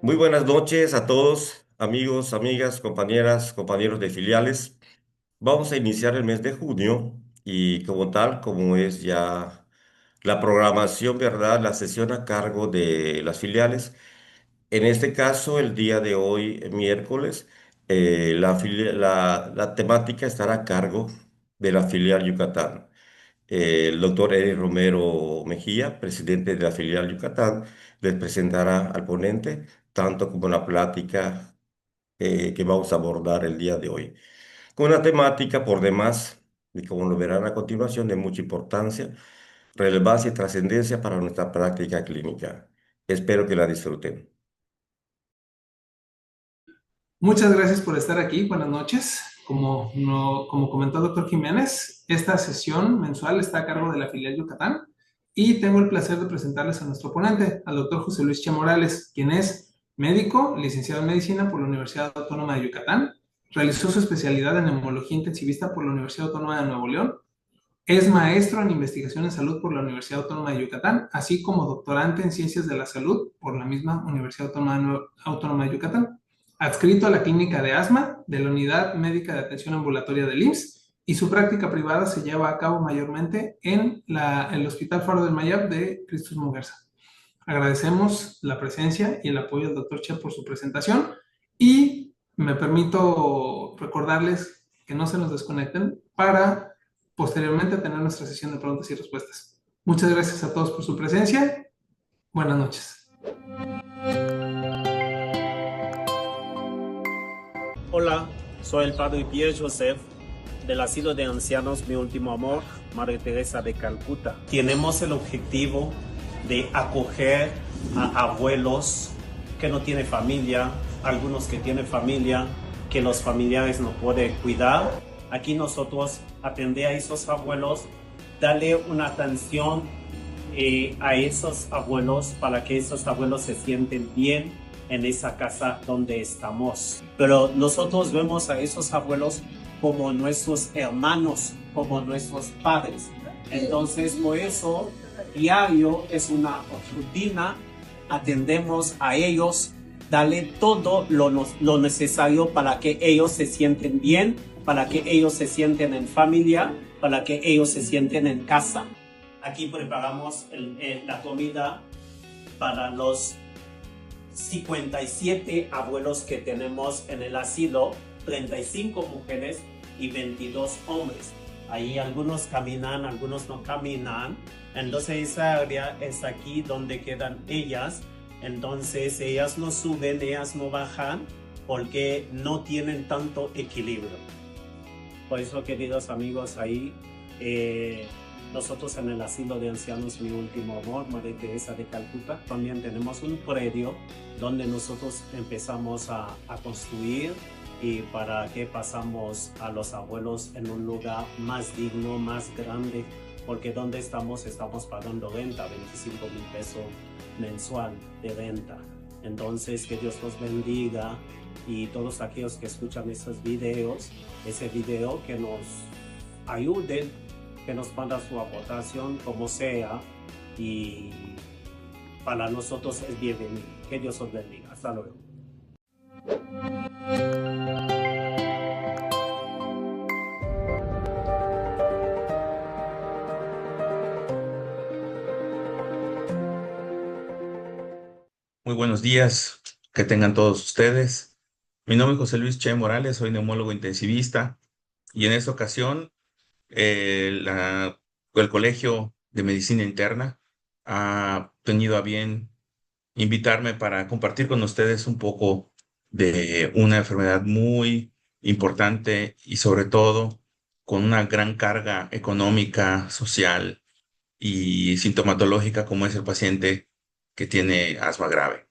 Muy buenas noches a todos, amigos, amigas, compañeras, compañeros de filiales. Vamos a iniciar el mes de junio y como tal, como es ya la programación, ¿verdad? La sesión a cargo de las filiales. En este caso, el día de hoy, miércoles, la temática estará a cargo de la filial Yucatán. El doctor Eric Romero Mejía, presidente de la filial Yucatán, les presentará al ponente, tanto como la plática que vamos a abordar el día de hoy. Con una temática por demás, y como lo verán a continuación, de mucha importancia, relevancia y trascendencia para nuestra práctica clínica. Espero que la disfruten. Muchas gracias por estar aquí. Buenas noches. Como comentó el doctor Jiménez, esta sesión mensual está a cargo de la filial Yucatán y tengo el placer de presentarles a nuestro ponente, al doctor José Luis Che Morales, quien es médico, licenciado en medicina por la Universidad Autónoma de Yucatán, realizó su especialidad en neumología intensivista por la Universidad Autónoma de Nuevo León. Es maestro en investigación en salud por la Universidad Autónoma de Yucatán, así como doctorante en ciencias de la salud por la misma Universidad Autónoma de Yucatán. Adscrito a la clínica de asma de la Unidad Médica de Atención Ambulatoria del IMSS y su práctica privada se lleva a cabo mayormente en el Hospital Faro del Mayab de Cristus Muguerza. Agradecemos la presencia y el apoyo del doctor Che por su presentación y me permito recordarles que no se nos desconecten para posteriormente tener nuestra sesión de preguntas y respuestas. Muchas gracias a todos por su presencia. Buenas noches. Hola, soy el padre Pierre Joseph del Asilo de Ancianos Mi Último Amor, Madre Teresa de Calcuta. Tenemos el objetivo de acoger a abuelos que no tienen familia, algunos que tienen familia, que los familiares no pueden cuidar. Aquí nosotros atender a esos abuelos, darle una atención a esos abuelos para que esos abuelos se sienten bien en esa casa donde estamos. Pero nosotros vemos a esos abuelos como nuestros hermanos, como nuestros padres. Entonces, por eso, diario es una rutina, atendemos a ellos, darle todo lo necesario para que ellos se sienten bien, para que ellos se sienten en familia, para que ellos se sienten en casa. Aquí preparamos la comida para los 57 abuelos que tenemos en el asilo, 35 mujeres y 22 hombres. Ahí algunos caminan, algunos no caminan. Entonces esa área es aquí donde quedan ellas. Entonces ellas no suben, ellas no bajan porque no tienen tanto equilibrio. Por eso, queridos amigos, ahí nosotros en el Asilo de Ancianos Mi Último Amor, Madre Teresa de Calcuta, también tenemos un predio donde nosotros empezamos a construir y para que pasamos a los abuelos en un lugar más digno, más grande, porque donde estamos pagando renta, 25,000 pesos mensual de renta. Entonces, que Dios los bendiga y todos aquellos que escuchan esos videos, ese video que nos ayuden, que nos manda su aportación como sea y para nosotros es bienvenido. Que Dios os bendiga. Hasta luego. Muy buenos días, que tengan todos ustedes. Mi nombre es José Luis Che Morales, soy neumólogo intensivista y en esta ocasión el Colegio de Medicina Interna ha tenido a bien invitarme para compartir con ustedes un poco de una enfermedad muy importante y sobre todo con una gran carga económica, social y sintomatológica como es el paciente que tiene asma grave.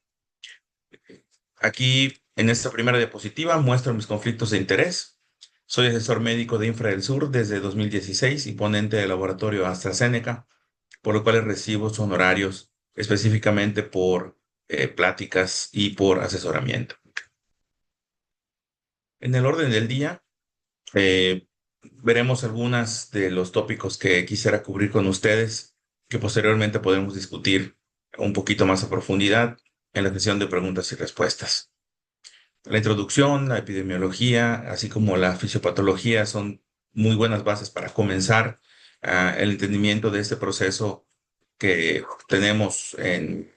Aquí en esta primera diapositiva muestro mis conflictos de interés. Soy asesor médico de Infra del Sur desde 2016 y ponente del laboratorio AstraZeneca, por lo cual recibo sus honorarios específicamente por pláticas y por asesoramiento. En el orden del día, veremos algunos de los tópicos que quisiera cubrir con ustedes, que posteriormente podremos discutir un poquito más a profundidad en la sesión de preguntas y respuestas. La introducción, la epidemiología, así como la fisiopatología son muy buenas bases para comenzar el entendimiento de este proceso que tenemos en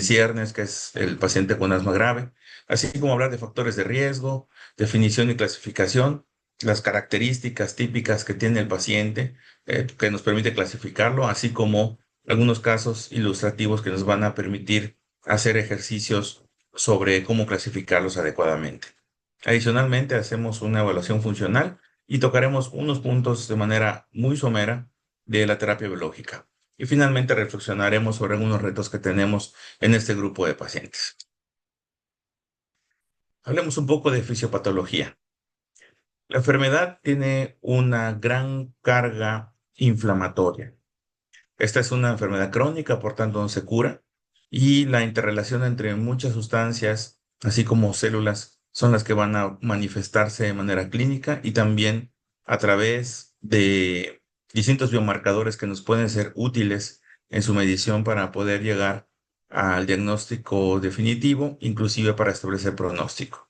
ciernes, que es el paciente con asma grave, así como hablar de factores de riesgo, definición y clasificación, las características típicas que tiene el paciente, que nos permite clasificarlo, así como algunos casos ilustrativos que nos van a permitir hacer ejercicios sobre cómo clasificarlos adecuadamente. Adicionalmente, hacemos una evaluación funcional y tocaremos unos puntos de manera muy somera de la terapia biológica. Y finalmente reflexionaremos sobre algunos retos que tenemos en este grupo de pacientes. Hablemos un poco de fisiopatología. La enfermedad tiene una gran carga inflamatoria. Esta es una enfermedad crónica, por tanto no se cura, y la interrelación entre muchas sustancias, así como células, son las que van a manifestarse de manera clínica y también a través de distintos biomarcadores que nos pueden ser útiles en su medición para poder llegar al diagnóstico definitivo, inclusive para establecer pronóstico.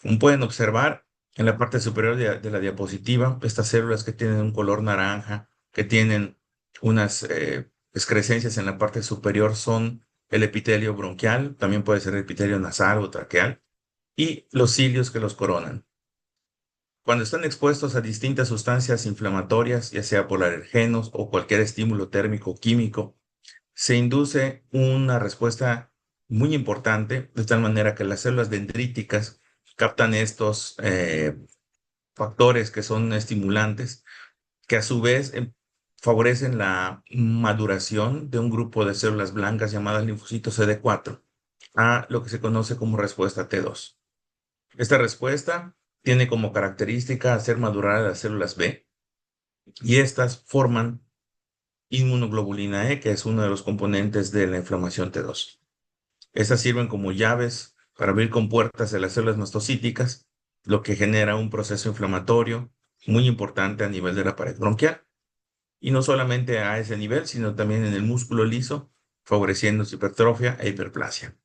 Como pueden observar, en la parte superior de la diapositiva, estas células que tienen un color naranja, que tienen unas excrescencias en la parte superior, son el epitelio bronquial, también puede ser el epitelio nasal o traqueal, y los cilios que los coronan. Cuando están expuestos a distintas sustancias inflamatorias, ya sea por alergenos o cualquier estímulo térmico o químico, se induce una respuesta muy importante, de tal manera que las células dendríticas captan estos factores que son estimulantes, que a su vez favorecen la maduración de un grupo de células blancas llamadas linfocitos CD4 a lo que se conoce como respuesta T2. Esta respuesta tiene como característica hacer madurar a las células B y estas forman inmunoglobulina E, que es uno de los componentes de la inflamación T2. Estas sirven como llaves para abrir compuertas de las células mastocíticas, lo que genera un proceso inflamatorio muy importante a nivel de la pared bronquial. Y no solamente a ese nivel, sino también en el músculo liso, favoreciendo su hipertrofia e hiperplasia.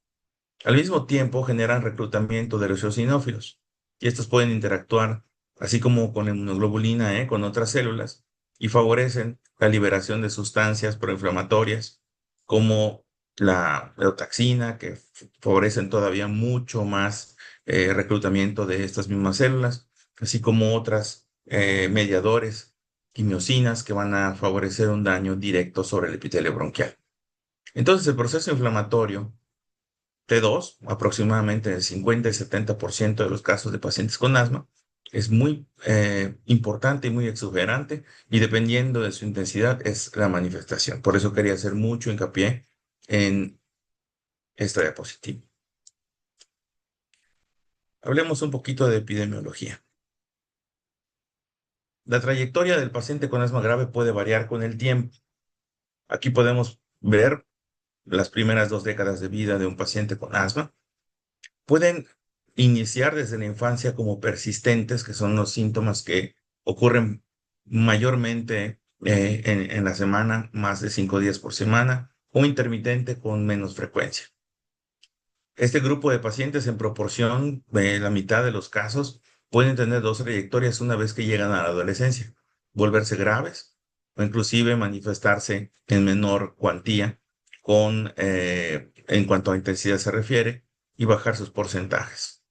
Al mismo tiempo, generan reclutamiento de los eosinófilos, y estos pueden interactuar, así como con la inmunoglobulina E, con otras células, y favorecen la liberación de sustancias proinflamatorias, como la eotaxina, que favorecen todavía mucho más reclutamiento de estas mismas células, así como otras mediadores, quimiosinas, que van a favorecer un daño directo sobre el epitelio bronquial. Entonces, el proceso inflamatorio T2, aproximadamente el 50 y 70% de los casos de pacientes con asma, es muy importante y muy exuberante, y dependiendo de su intensidad es la manifestación. Por eso quería hacer mucho hincapié en esta diapositiva. Hablemos un poquito de epidemiología. La trayectoria del paciente con asma grave puede variar con el tiempo. Aquí podemos ver las primeras 2 décadas de vida de un paciente con asma. Pueden iniciar desde la infancia como persistentes, que son los síntomas que ocurren mayormente en la semana, más de 5 días por semana, o intermitente con menos frecuencia. Este grupo de pacientes, en proporción de la mitad de los casos, pueden tener 2 trayectorias una vez que llegan a la adolescencia: volverse graves o inclusive manifestarse en menor cuantía en cuanto a intensidad se refiere, y bajar sus porcentajes.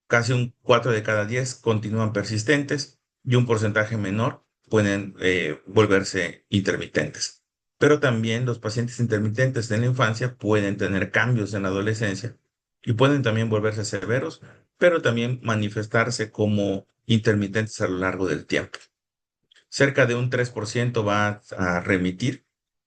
Casi un 4 de cada 10 continúan persistentes y un porcentaje menor pueden volverse intermitentes. Pero también los pacientes intermitentes en la infancia pueden tener cambios en la adolescencia y pueden también volverse severos, pero también manifestarse como intermitentes a lo largo del tiempo. Cerca de un 3% va a remitir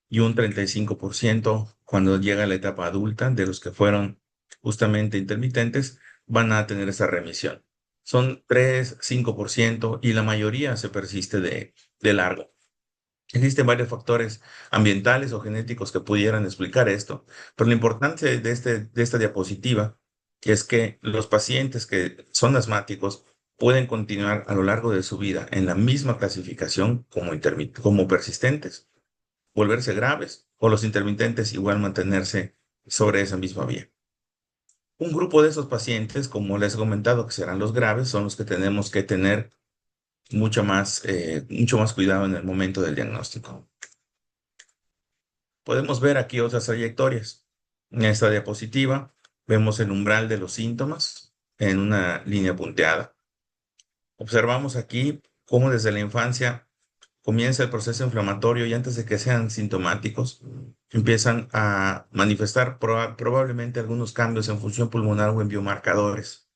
y un 35% cuando llega a la etapa adulta de los que fueron justamente intermitentes van a tener esa remisión. Son 3, 5% y la mayoría se persiste de largo. Existen varios factores ambientales o genéticos que pudieran explicar esto, pero lo importante de esta diapositiva es que los pacientes que son asmáticos pueden continuar a lo largo de su vida en la misma clasificación como persistentes, volverse graves, o los intermitentes igual mantenerse sobre esa misma vía. Un grupo de esos pacientes, como les he comentado, que serán los graves, son los que tenemos que tener mucho más cuidado en el momento del diagnóstico. Podemos ver aquí otras trayectorias. En esta diapositiva vemos el umbral de los síntomas en una línea punteada. Observamos aquí cómo desde la infancia comienza el proceso inflamatorio y antes de que sean sintomáticos, empiezan a manifestar probablemente algunos cambios en función pulmonar o en biomarcadores.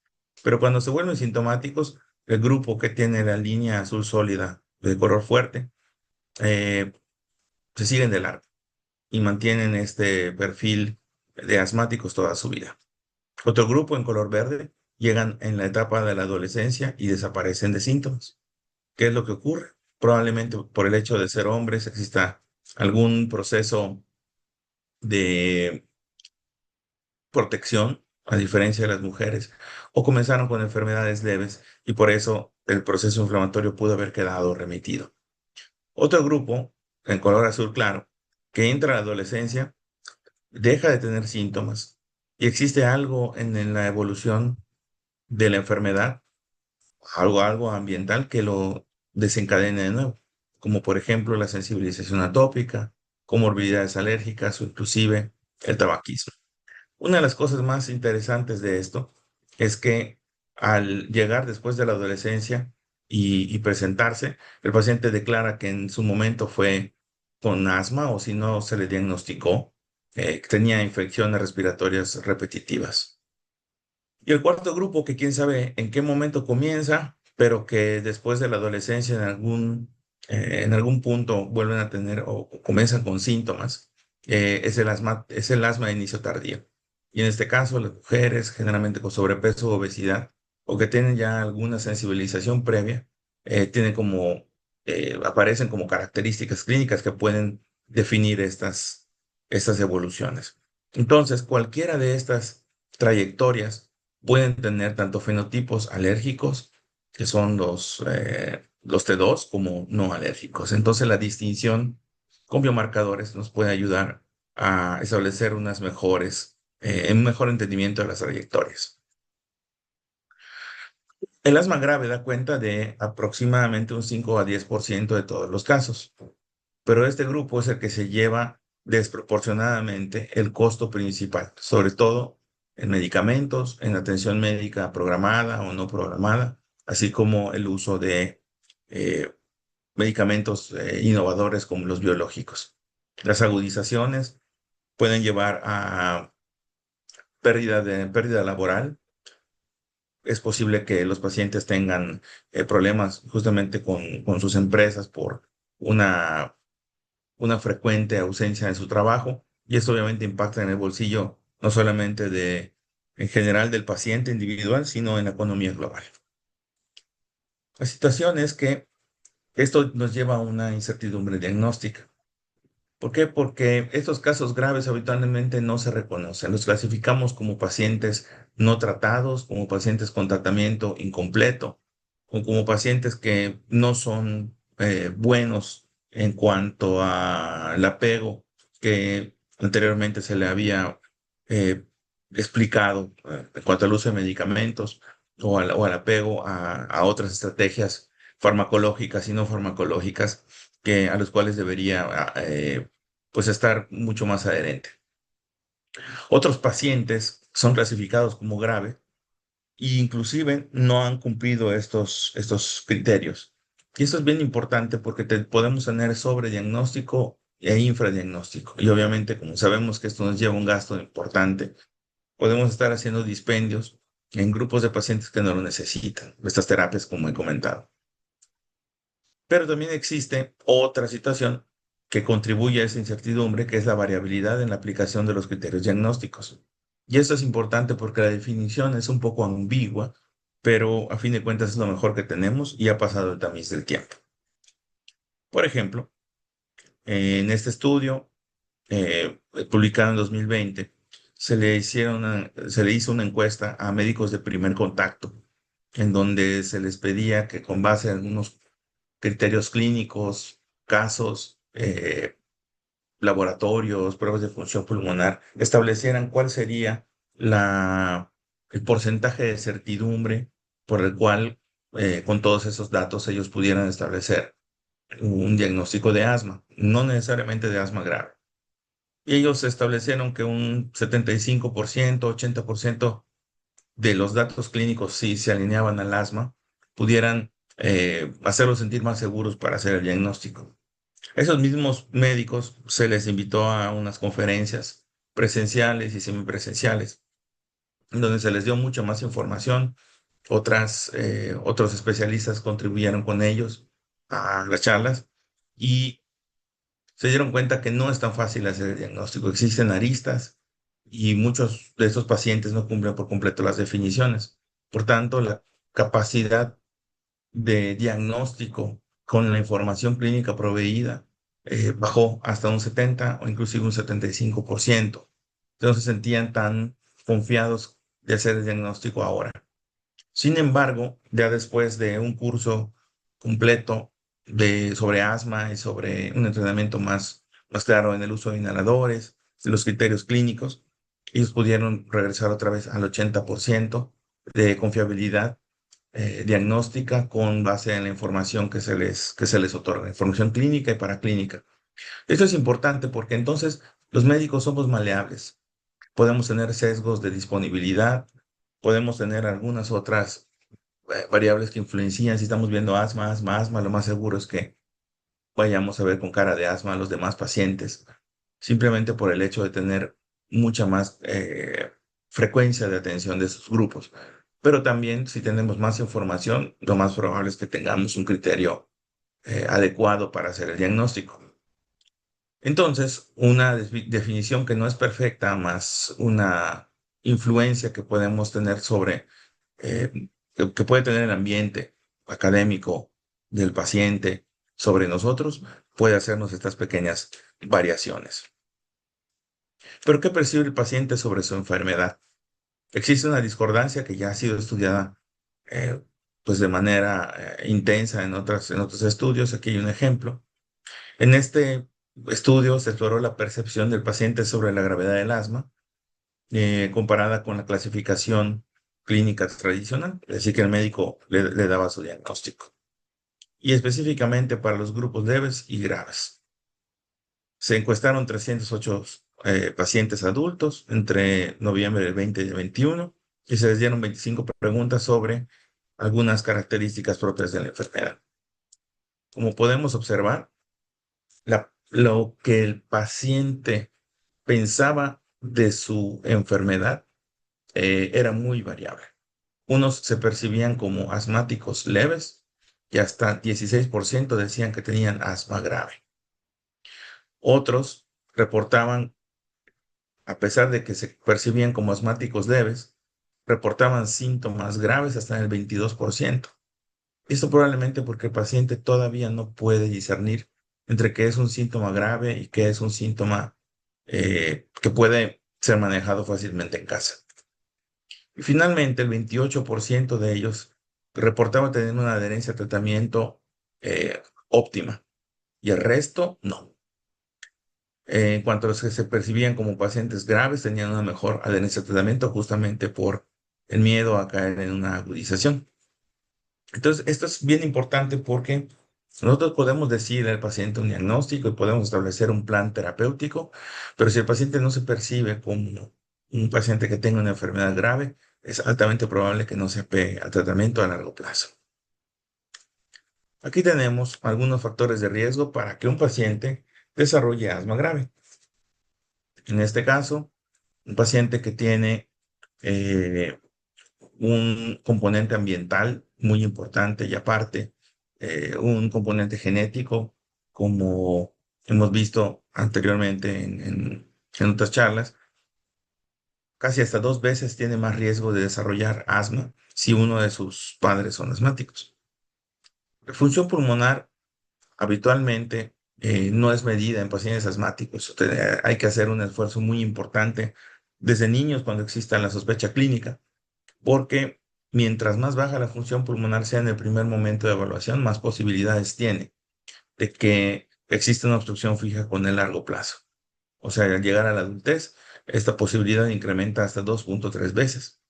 Pero cuando se vuelven sintomáticos, el grupo que tiene la línea azul sólida de color fuerte, eh, se siguen de largo y mantienen este perfil de asmáticos toda su vida. Otro grupo en color verde llegan en la etapa de la adolescencia y desaparecen de síntomas. ¿Qué es lo que ocurre? Probablemente por el hecho de ser hombres exista algún proceso de protección, a diferencia de las mujeres, o comenzaron con enfermedades leves y por eso el proceso inflamatorio pudo haber quedado remitido. Otro grupo, en color azul claro, que entra a la adolescencia, deja de tener síntomas y existe algo en la evolución de la enfermedad, algo ambiental que lo desencadene de nuevo, como por ejemplo la sensibilización atópica, comorbilidades alérgicas o inclusive el tabaquismo. Una de las cosas más interesantes de esto es que al llegar después de la adolescencia y presentarse, el paciente declara que en su momento fue con asma o si no se le diagnosticó, que tenía infecciones respiratorias repetitivas. Y el cuarto grupo, que quién sabe en qué momento comienza, pero que después de la adolescencia en algún punto vuelven a tener o comienzan con síntomas, es el asma de inicio tardío. Y en este caso, las mujeres generalmente con sobrepeso o obesidad o que tienen ya alguna sensibilización previa, aparecen como características clínicas que pueden definir estas evoluciones. Entonces, cualquiera de estas trayectorias pueden tener tanto fenotipos alérgicos, que son los T2, como no alérgicos. Entonces, la distinción con biomarcadores nos puede ayudar a establecer un mejor entendimiento de las trayectorias. El asma grave da cuenta de aproximadamente un 5 a 10% de todos los casos, pero este grupo es el que se lleva desproporcionadamente el costo principal, sobre todo en medicamentos, en atención médica programada o no programada, así como el uso de eh, medicamentos innovadores como los biológicos. Las agudizaciones pueden llevar a pérdida laboral. Es posible que los pacientes tengan problemas justamente con sus empresas por una frecuente ausencia de su trabajo y esto obviamente impacta en el bolsillo no solamente en general del paciente individual, sino en la economía global. La situación es que esto nos lleva a una incertidumbre diagnóstica. ¿Por qué? Porque estos casos graves habitualmente no se reconocen. Los clasificamos como pacientes no tratados, como pacientes con tratamiento incompleto, o como pacientes que no son buenos en cuanto al apego que anteriormente se le había eh, explicado en cuanto al uso de medicamentos o al apego a otras estrategias farmacológicas y no farmacológicas a los cuales debería pues estar mucho más adherente. Otros pacientes son clasificados como grave e inclusive no han cumplido estos criterios. Y esto es bien importante porque podemos tener sobrediagnóstico e infradiagnóstico. Y obviamente, como sabemos que esto nos lleva un gasto importante, podemos estar haciendo dispendios en grupos de pacientes que no lo necesitan, estas terapias como he comentado. Pero también existe otra situación que contribuye a esa incertidumbre, que es la variabilidad en la aplicación de los criterios diagnósticos. Y esto es importante porque la definición es un poco ambigua, pero a fin de cuentas es lo mejor que tenemos y ha pasado el tamiz del tiempo. Por ejemplo, en este estudio, publicado en 2020, se le hizo una encuesta a médicos de primer contacto, en donde se les pedía que con base en algunos criterios clínicos, casos, laboratorios, pruebas de función pulmonar, establecieran cuál sería el porcentaje de certidumbre por el cual, con todos esos datos, ellos pudieran establecer un diagnóstico de asma, no necesariamente de asma grave. Y ellos establecieron que un 75%, 80% de los datos clínicos, si se alineaban al asma, pudieran hacerlos sentir más seguros para hacer el diagnóstico. A esos mismos médicos se les invitó a unas conferencias presenciales y semipresenciales, donde se les dio mucha más información. Otros especialistas contribuyeron con ellos a las charlas y se dieron cuenta que no es tan fácil hacer el diagnóstico. Existen aristas y muchos de estos pacientes no cumplen por completo las definiciones. Por tanto, la capacidad de diagnóstico con la información clínica proveída bajó hasta un 70 o inclusive un 75%. Entonces se sentían tan confiados de hacer el diagnóstico ahora. Sin embargo, ya después de un curso completo sobre asma y sobre un entrenamiento más claro en el uso de inhaladores, de los criterios clínicos, ellos pudieron regresar otra vez al 80% de confiabilidad diagnóstica con base en la información que se les otorga, información clínica y paraclínica. Esto es importante porque entonces los médicos somos maleables. Podemos tener sesgos de disponibilidad, podemos tener algunas otras variables que influencian. Si estamos viendo asma, asma, asma, lo más seguro es que vayamos a ver con cara de asma a los demás pacientes, simplemente por el hecho de tener mucha más frecuencia de atención de esos grupos. Pero también, si tenemos más información, lo más probable es que tengamos un criterio adecuado para hacer el diagnóstico. Entonces, una definición que no es perfecta, más una influencia que podemos tener sobre, que puede tener el ambiente académico del paciente sobre nosotros, puede hacernos estas pequeñas variaciones. ¿Pero qué percibe el paciente sobre su enfermedad? Existe una discordancia que ya ha sido estudiada pues de manera intensa en otros estudios. Aquí hay un ejemplo. En este estudio se exploró la percepción del paciente sobre la gravedad del asma comparada con la clasificación clínica tradicional, es decir, que el médico le daba su diagnóstico, y específicamente para los grupos leves y graves. Se encuestaron 308 pacientes adultos entre noviembre del 20 y el 21 y se les dieron 25 preguntas sobre algunas características propias de la enfermedad. Como podemos observar, lo que el paciente pensaba de su enfermedad era muy variable. Unos se percibían como asmáticos leves y hasta 16% decían que tenían asma grave. Otros reportaban, a pesar de que se percibían como asmáticos leves, reportaban síntomas graves hasta en el 22%. Esto probablemente porque el paciente todavía no puede discernir entre qué es un síntoma grave y qué es un síntoma que puede ser manejado fácilmente en casa. Y finalmente, el 28% de ellos reportaban tener una adherencia al tratamiento óptima y el resto no. En cuanto a los que se percibían como pacientes graves, tenían una mejor adherencia al tratamiento justamente por el miedo a caer en una agudización. Entonces, esto es bien importante porque nosotros podemos decir al paciente un diagnóstico y podemos establecer un plan terapéutico, pero si el paciente no se percibe como un paciente que tenga una enfermedad grave, es altamente probable que no se apegue al tratamiento a largo plazo. Aquí tenemos algunos factores de riesgo para que un paciente desarrolle asma grave. En este caso, un paciente que tiene un componente ambiental muy importante y aparte un componente genético, como hemos visto anteriormente en otras charlas, casi hasta 2 veces tiene más riesgo de desarrollar asma si uno de sus padres son asmáticos. La función pulmonar habitualmente no es medida en pacientes asmáticos. Hay que hacer un esfuerzo muy importante desde niños cuando exista la sospecha clínica, porque mientras más baja la función pulmonar sea en el primer momento de evaluación, más posibilidades tiene de que exista una obstrucción fija con el largo plazo. O sea, al llegar a la adultez, esta posibilidad incrementa hasta 2.3 veces.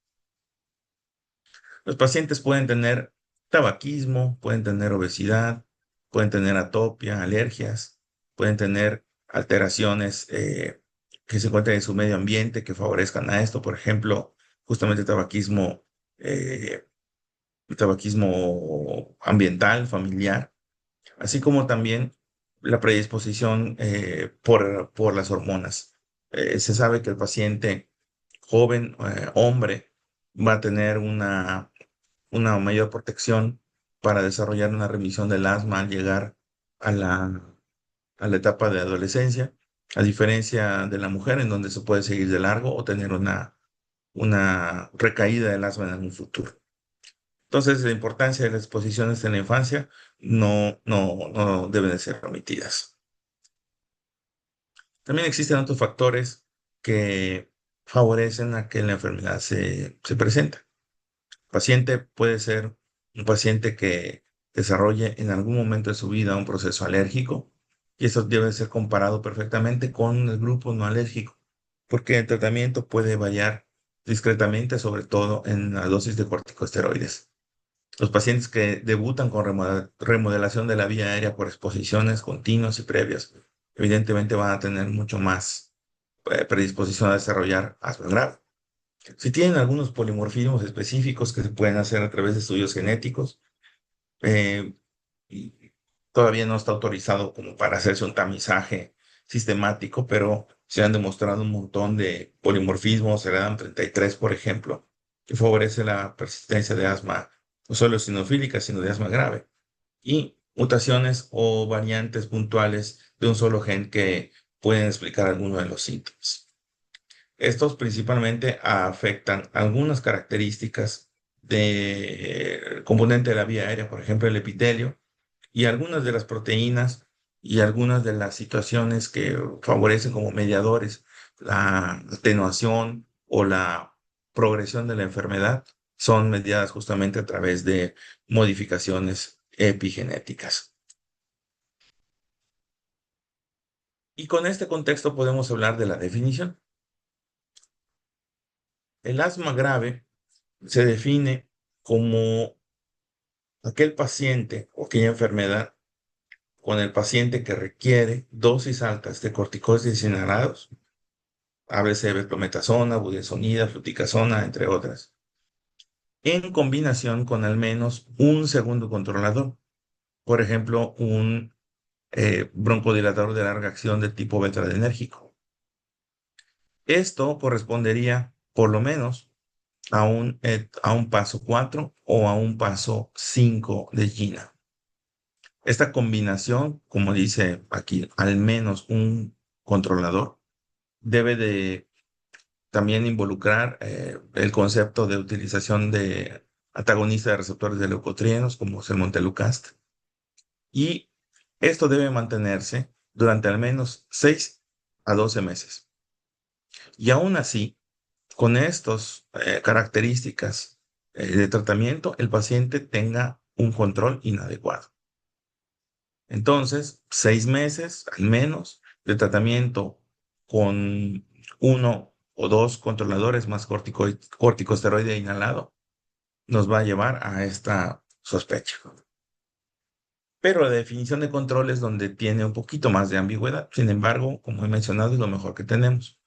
Los pacientes pueden tener tabaquismo, pueden tener obesidad, pueden tener atopia, alergias, pueden tener alteraciones que se encuentran en su medio ambiente que favorezcan a esto. Por ejemplo, justamente eh, tabaquismo ambiental, familiar, así como también la predisposición por las hormonas. Se sabe que el paciente joven, hombre, va a tener una mayor protección para desarrollar una remisión del asma al llegar a a la etapa de adolescencia, a diferencia de la mujer, en donde se puede seguir de largo o tener una recaída del asma en un futuro. Entonces, la importancia de las exposiciones en la infancia no deben de ser omitidas. También existen otros factores que favorecen a que la enfermedad se presente. Paciente puede ser un paciente que desarrolle en algún momento de su vida un proceso alérgico y eso debe ser comparado perfectamente con el grupo no alérgico, porque el tratamiento puede variar discretamente, sobre todo en la dosis de corticosteroides. Los pacientes que debutan con remodelación de la vía aérea por exposiciones continuas y previas, evidentemente van a tener mucho más predisposición a desarrollar asma grave. Si tienen algunos polimorfismos específicos que se pueden hacer a través de estudios genéticos, eh, y todavía no está autorizado como para hacerse un tamizaje sistemático, pero se han demostrado un montón de polimorfismos, el ADAM33, por ejemplo, que favorece la persistencia de asma, no solo eosinofílica, sino de asma grave, y mutaciones o variantes puntuales de un solo gen que pueden explicar alguno de los síntomas. Estos principalmente afectan algunas características del componente de la vía aérea, por ejemplo, el epitelio, y algunas de las proteínas y algunas de las situaciones que favorecen como mediadores la atenuación o la progresión de la enfermedad son mediadas justamente a través de modificaciones epigenéticas. Y con este contexto podemos hablar de la definición. El asma grave se define como aquel paciente o aquella enfermedad con el paciente que requiere dosis altas de corticoides inhalados, háblese de beclometasona, budesonida, fluticasona, entre otras, en combinación con al menos un segundo controlador, por ejemplo, un broncodilatador de larga acción de tipo beta-adrenérgico. Esto correspondería por lo menos a un paso 4 o a un paso 5 de GINA. Esta combinación, como dice aquí, al menos un controlador, debe de también involucrar el concepto de utilización de antagonistas de receptores de leucotrienos, como es el montelukast, y esto debe mantenerse durante al menos 6 a 12 meses. Y aún así, con estas características de tratamiento, el paciente tenga un control inadecuado. Entonces, 6 meses al menos de tratamiento con uno o dos controladores más corticosteroide inhalado nos va a llevar a esta sospecha. Pero la definición de control es donde tiene un poquito más de ambigüedad. Sin embargo, como he mencionado, es lo mejor que tenemos.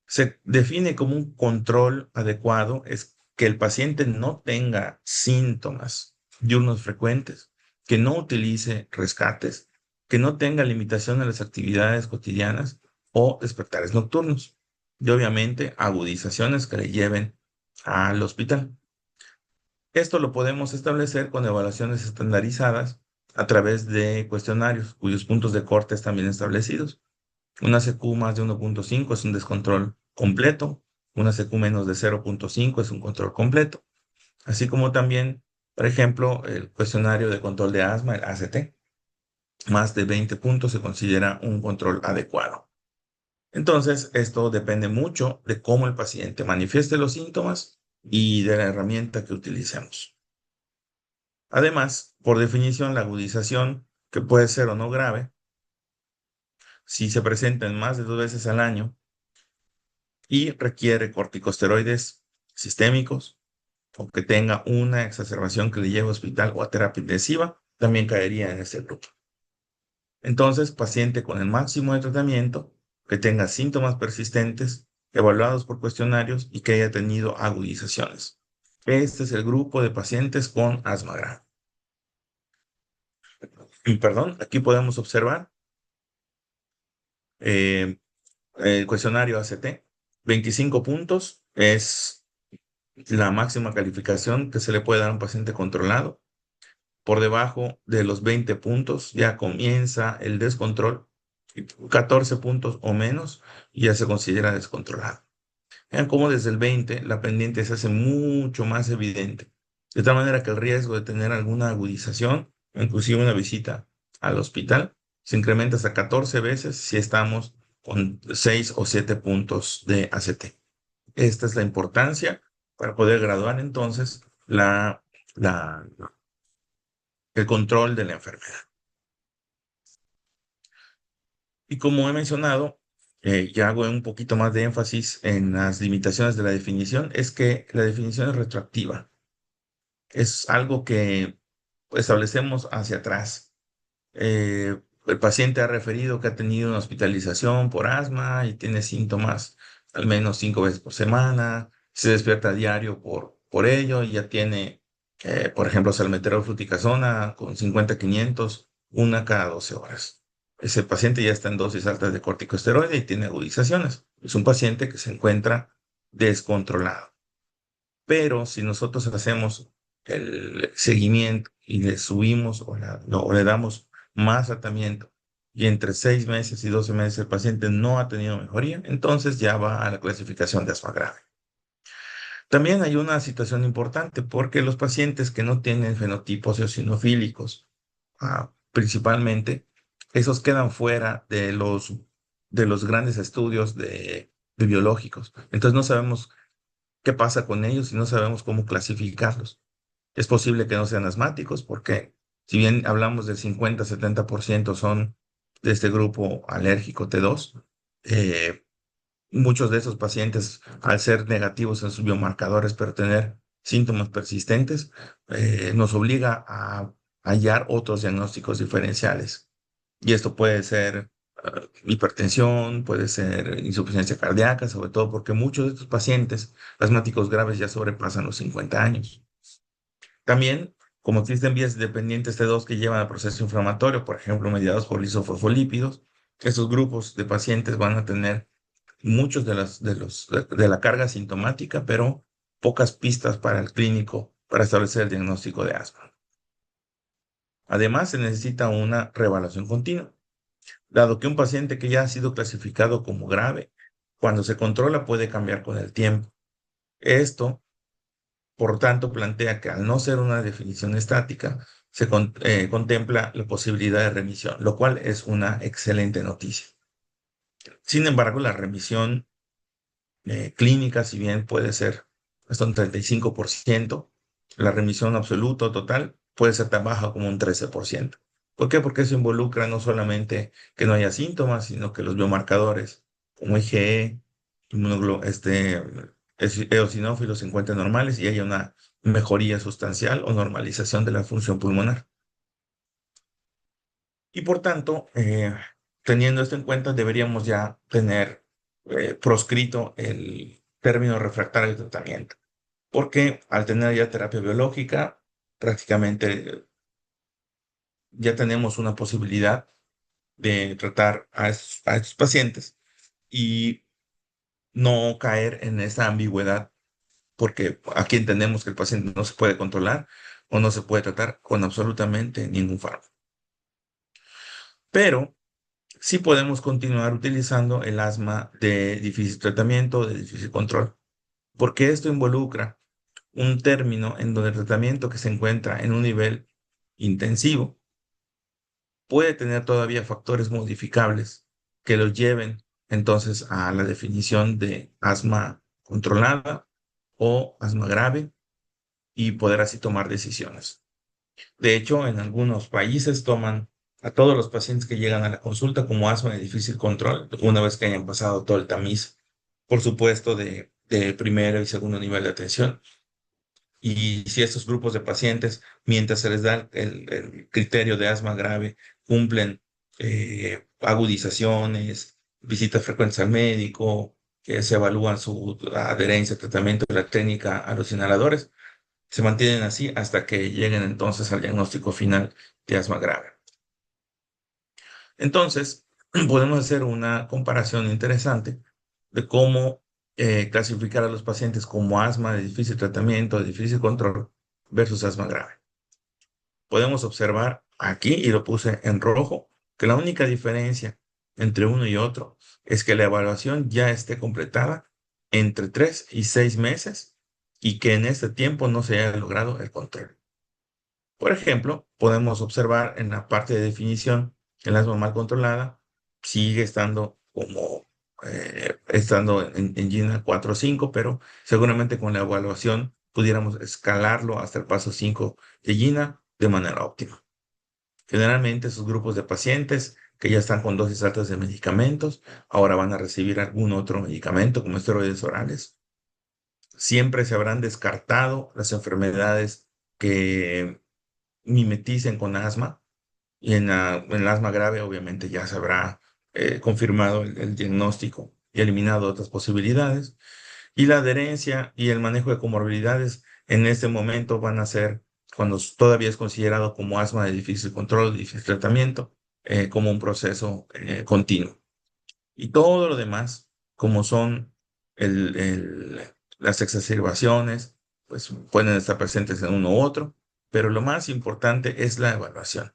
Se define como un control adecuado es que el paciente no tenga síntomas diurnos frecuentes, que no utilice rescates, que no tenga limitación en las actividades cotidianas o despertares nocturnos y obviamente agudizaciones que le lleven al hospital. Esto lo podemos establecer con evaluaciones estandarizadas a través de cuestionarios cuyos puntos de corte están bien establecidos. Una CQ más de 1.5 es un descontrol completo. Una CQ menos de 0.5 es un control completo. Así como también, por ejemplo, el cuestionario de control de asma, el ACT. Más de 20 puntos se considera un control adecuado. Entonces, esto depende mucho de cómo el paciente manifieste los síntomas y de la herramienta que utilicemos. Además, por definición, la agudización, que puede ser o no grave, si se presenta en más de 2 veces al año y requiere corticosteroides sistémicos o que tenga una exacerbación que le lleve a hospital o a terapia intensiva, también caería en este grupo. Entonces, paciente con el máximo de tratamiento, que tenga síntomas persistentes, evaluados por cuestionarios y que haya tenido agudizaciones. Este es el grupo de pacientes con asma grave. Y perdón, aquí podemos observar eh, el cuestionario ACT. 25 puntos es la máxima calificación que se le puede dar a un paciente controlado. Por debajo de los 20 puntos ya comienza el descontrol. 14 puntos o menos ya se considera descontrolado. Vean cómo desde el 20 la pendiente se hace mucho más evidente. De tal manera que el riesgo de tener alguna agudización, inclusive una visita al hospital, se incrementa hasta 14 veces si estamos con 6 o 7 puntos de ACT. Esta es la importancia para poder graduar entonces la, el control de la enfermedad. Y como he mencionado, ya hago un poquito más de énfasis en las limitaciones de la definición, es que la definición es retroactiva. Es algo que establecemos hacia atrás. El paciente ha referido que ha tenido una hospitalización por asma y tiene síntomas al menos 5 veces por semana, se despierta a diario por ello y ya tiene, por ejemplo, salmeterol fluticasona con 50-500, una cada 12 horas. Ese paciente ya está en dosis altas de corticosteroide y tiene agudizaciones. Es un paciente que se encuentra descontrolado. Pero si nosotros hacemos el seguimiento y le subimos o le damos más tratamiento y entre 6 meses y 12 meses el paciente no ha tenido mejoría, entonces ya va a la clasificación de asma grave. También hay una situación importante porque los pacientes que no tienen fenotipos eosinofílicos, principalmente, esos quedan fuera de los grandes estudios de biológicos. Entonces no sabemos qué pasa con ellos y no sabemos cómo clasificarlos. Es posible que no sean asmáticos porque si bien hablamos del 50-70% son de este grupo alérgico T2, muchos de esos pacientes, al ser negativos en sus biomarcadores, pero tener síntomas persistentes, nos obliga a hallar otros diagnósticos diferenciales. Y esto puede ser hipertensión, puede ser insuficiencia cardíaca, sobre todo porque muchos de estos pacientes asmáticos graves ya sobrepasan los 50 años. También, como existen vías dependientes T2 que llevan al proceso inflamatorio, por ejemplo, mediados por lisofosfolípidos, estos grupos de pacientes van a tener muchos de la carga sintomática, pero pocas pistas para el clínico para establecer el diagnóstico de asma. Además, se necesita una reevaluación continua, dado que un paciente que ya ha sido clasificado como grave, cuando se controla puede cambiar con el tiempo. Esto, por tanto, plantea que al no ser una definición estática, se contempla la posibilidad de remisión, lo cual es una excelente noticia. Sin embargo, la remisión clínica, si bien puede ser hasta un 35%, la remisión absoluta o total puede ser tan baja como un 13%. ¿Por qué? Porque eso involucra no solamente que no haya síntomas, sino que los biomarcadores como IgE, eosinófilos se encuentren normales y haya una mejoría sustancial o normalización de la función pulmonar. Y por tanto, teniendo esto en cuenta, deberíamos ya tener proscrito el término refractario de tratamiento, porque al tener ya terapia biológica, prácticamente ya tenemos una posibilidad de tratar a estos pacientes y no caer en esa ambigüedad, porque aquí entendemos que el paciente no se puede controlar o no se puede tratar con absolutamente ningún fármaco. Pero sí podemos continuar utilizando el asma de difícil tratamiento, de difícil control, porque esto involucra un término en donde el tratamiento que se encuentra en un nivel intensivo puede tener todavía factores modificables que los lleven entonces a la definición de asma controlada o asma grave y poder así tomar decisiones. De hecho, en algunos países toman a todos los pacientes que llegan a la consulta como asma de difícil control, una vez que hayan pasado todo el tamiz, por supuesto, de primero y segundo nivel de atención. Y si estos grupos de pacientes, mientras se les da el criterio de asma grave, cumplen agudizaciones, visitas frecuentes al médico, que se evalúan su adherencia al tratamiento de la técnica a los inhaladores, se mantienen así hasta que lleguen entonces al diagnóstico final de asma grave. Entonces, podemos hacer una comparación interesante de cómo clasificar a los pacientes como asma de difícil tratamiento, de difícil control, versus asma grave. Podemos observar aquí, y lo puse en rojo, que la única diferencia entre uno y otro es que la evaluación ya esté completada entre 3 y 6 meses y que en este tiempo no se haya logrado el control. Por ejemplo, podemos observar en la parte de definición, el asma mal controlada sigue estando estando en GINA 4 o 5, pero seguramente con la evaluación pudiéramos escalarlo hasta el paso 5 de GINA de manera óptima. Generalmente esos grupos de pacientes que ya están con dosis altas de medicamentos, ahora van a recibir algún otro medicamento como esteroides orales. Siempre se habrán descartado las enfermedades que mimeticen con asma, y en el asma grave obviamente ya se habrá confirmado el diagnóstico y eliminado otras posibilidades. Y la adherencia y el manejo de comorbilidades en este momento van a ser, cuando todavía es considerado como asma de difícil control, de difícil tratamiento, como un proceso continuo. Y todo lo demás, como son las exacerbaciones, pues pueden estar presentes en uno u otro, pero lo más importante es la evaluación.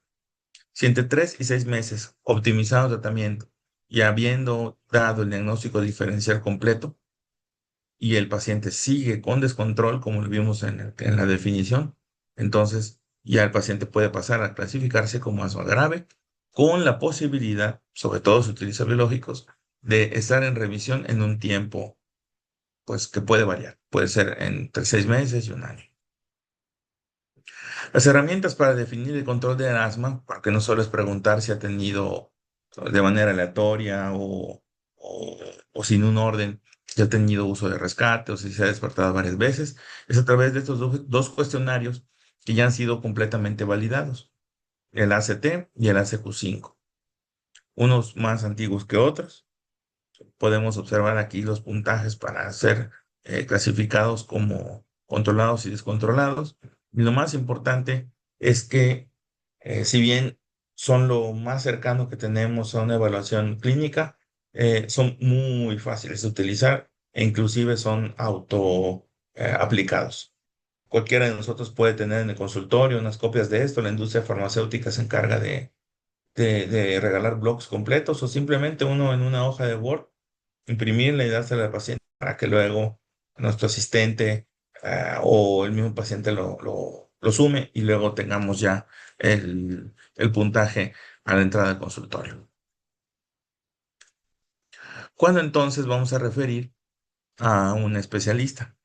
Si entre 3 y 6 meses, optimizado el tratamiento y habiendo dado el diagnóstico diferencial completo, y el paciente sigue con descontrol, como lo vimos en la definición, entonces ya el paciente puede pasar a clasificarse como asma grave, con la posibilidad, sobre todo si utiliza biológicos, de estar en revisión en un tiempo, pues que puede variar, puede ser entre 6 meses y un año. Las herramientas para definir el control del asma, porque no solo es preguntar si ha tenido de manera aleatoria o sin un orden, si ha tenido uso de rescate o si se ha despertado varias veces, es a través de estos dos cuestionarios que ya han sido completamente validados, el ACT y el ACQ5, unos más antiguos que otros. Podemos observar aquí los puntajes para ser clasificados como controlados y descontrolados. Y lo más importante es que, si bien son lo más cercano que tenemos a una evaluación clínica, son muy fáciles de utilizar e inclusive son auto aplicados. Cualquiera de nosotros puede tener en el consultorio unas copias de esto. La industria farmacéutica se encarga de regalar blogs completos, o simplemente uno en una hoja de Word, imprimirla y dársela al paciente para que luego nuestro asistente o el mismo paciente lo sume y luego tengamos ya el puntaje a la entrada del consultorio. ¿Cuándo entonces vamos a referir a un especialista?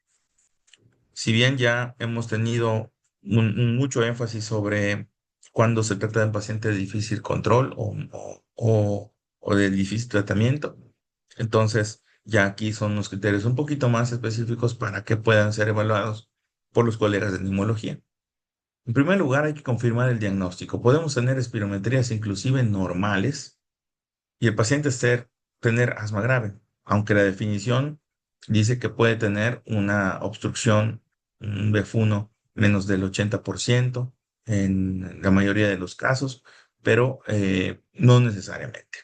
Si bien ya hemos tenido mucho énfasis sobre cuando se trata de un paciente de difícil control o de difícil tratamiento, entonces ya aquí son unos criterios un poquito más específicos para que puedan ser evaluados por los colegas de neumología. En primer lugar, hay que confirmar el diagnóstico. Podemos tener espirometrías inclusive normales y el paciente tener asma grave, aunque la definición dice que puede tener una obstrucción, un BF1 menos del 80% en la mayoría de los casos, pero no necesariamente.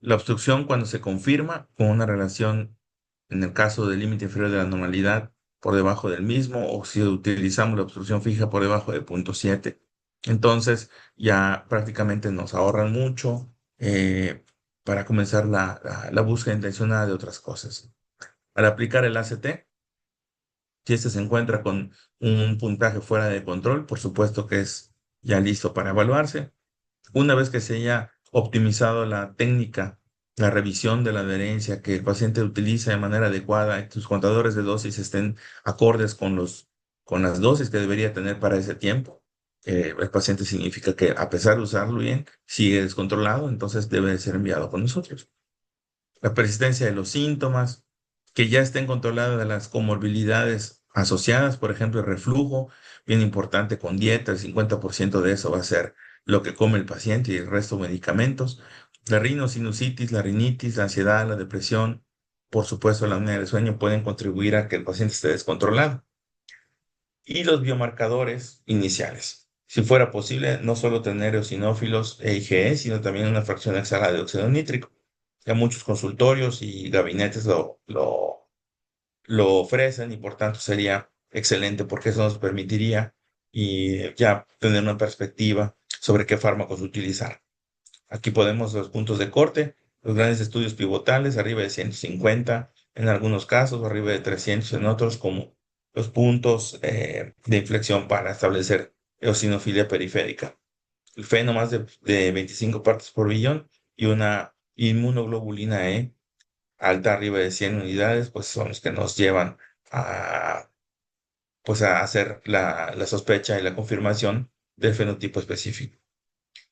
La obstrucción, cuando se confirma con una relación, en el caso del límite inferior de la normalidad, por debajo del mismo, o si utilizamos la obstrucción fija por debajo de 0.7, entonces ya prácticamente nos ahorran mucho para comenzar la búsqueda intencionada de otras cosas. Al aplicar el ACT, si este se encuentra con un puntaje fuera de control, por supuesto que es ya listo para evaluarse. Una vez que se haya optimizado la técnica, la revisión de la adherencia, que el paciente utiliza de manera adecuada y sus contadores de dosis estén acordes con las dosis que debería tener para ese tiempo, el paciente significa que a pesar de usarlo bien, sigue descontrolado, entonces debe de ser enviado con nosotros. La persistencia de los síntomas, que ya estén controladas de las comorbilidades asociadas, por ejemplo, el reflujo, bien importante con dieta, el 50% de eso va a ser lo que come el paciente y el resto medicamentos. La rinosinusitis, la rinitis, la ansiedad, la depresión, por supuesto, la apnea del sueño pueden contribuir a que el paciente esté descontrolado. Y los biomarcadores iniciales. Si fuera posible, no solo tener eosinófilos e IgE, sino también una fracción exhalada de óxido nítrico. Ya muchos consultorios y gabinetes lo ofrecen y por tanto sería excelente porque eso nos permitiría y ya tener una perspectiva sobre qué fármacos utilizar. Aquí podemos los puntos de corte, los grandes estudios pivotales, arriba de 150 en algunos casos, arriba de 300 en otros, como los puntos de inflexión para establecer eosinofilia periférica. El FeNO más de 25 partes por billón y una inmunoglobulina E alta arriba de 100 unidades, pues son los que nos llevan a, pues a hacer la sospecha y la confirmación del fenotipo específico.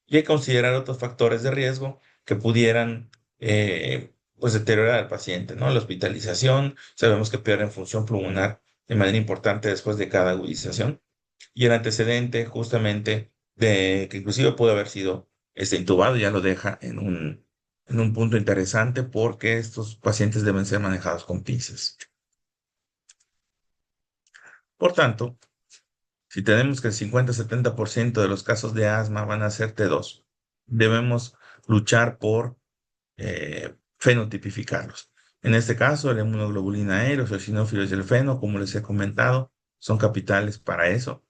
Y hay que considerar otros factores de riesgo que pudieran pues deteriorar al paciente, ¿no? La hospitalización, sabemos que pierden función pulmonar de manera importante después de cada agudización. Y el antecedente justamente de que inclusive puede haber sido intubado ya lo deja en un punto interesante porque estos pacientes deben ser manejados con pinzas. Por tanto, si tenemos que el 50-70% de los casos de asma van a ser T2, debemos luchar por fenotipificarlos. En este caso, la inmunoglobulina E, los eosinófilos y el feno, como les he comentado, son capitales para eso.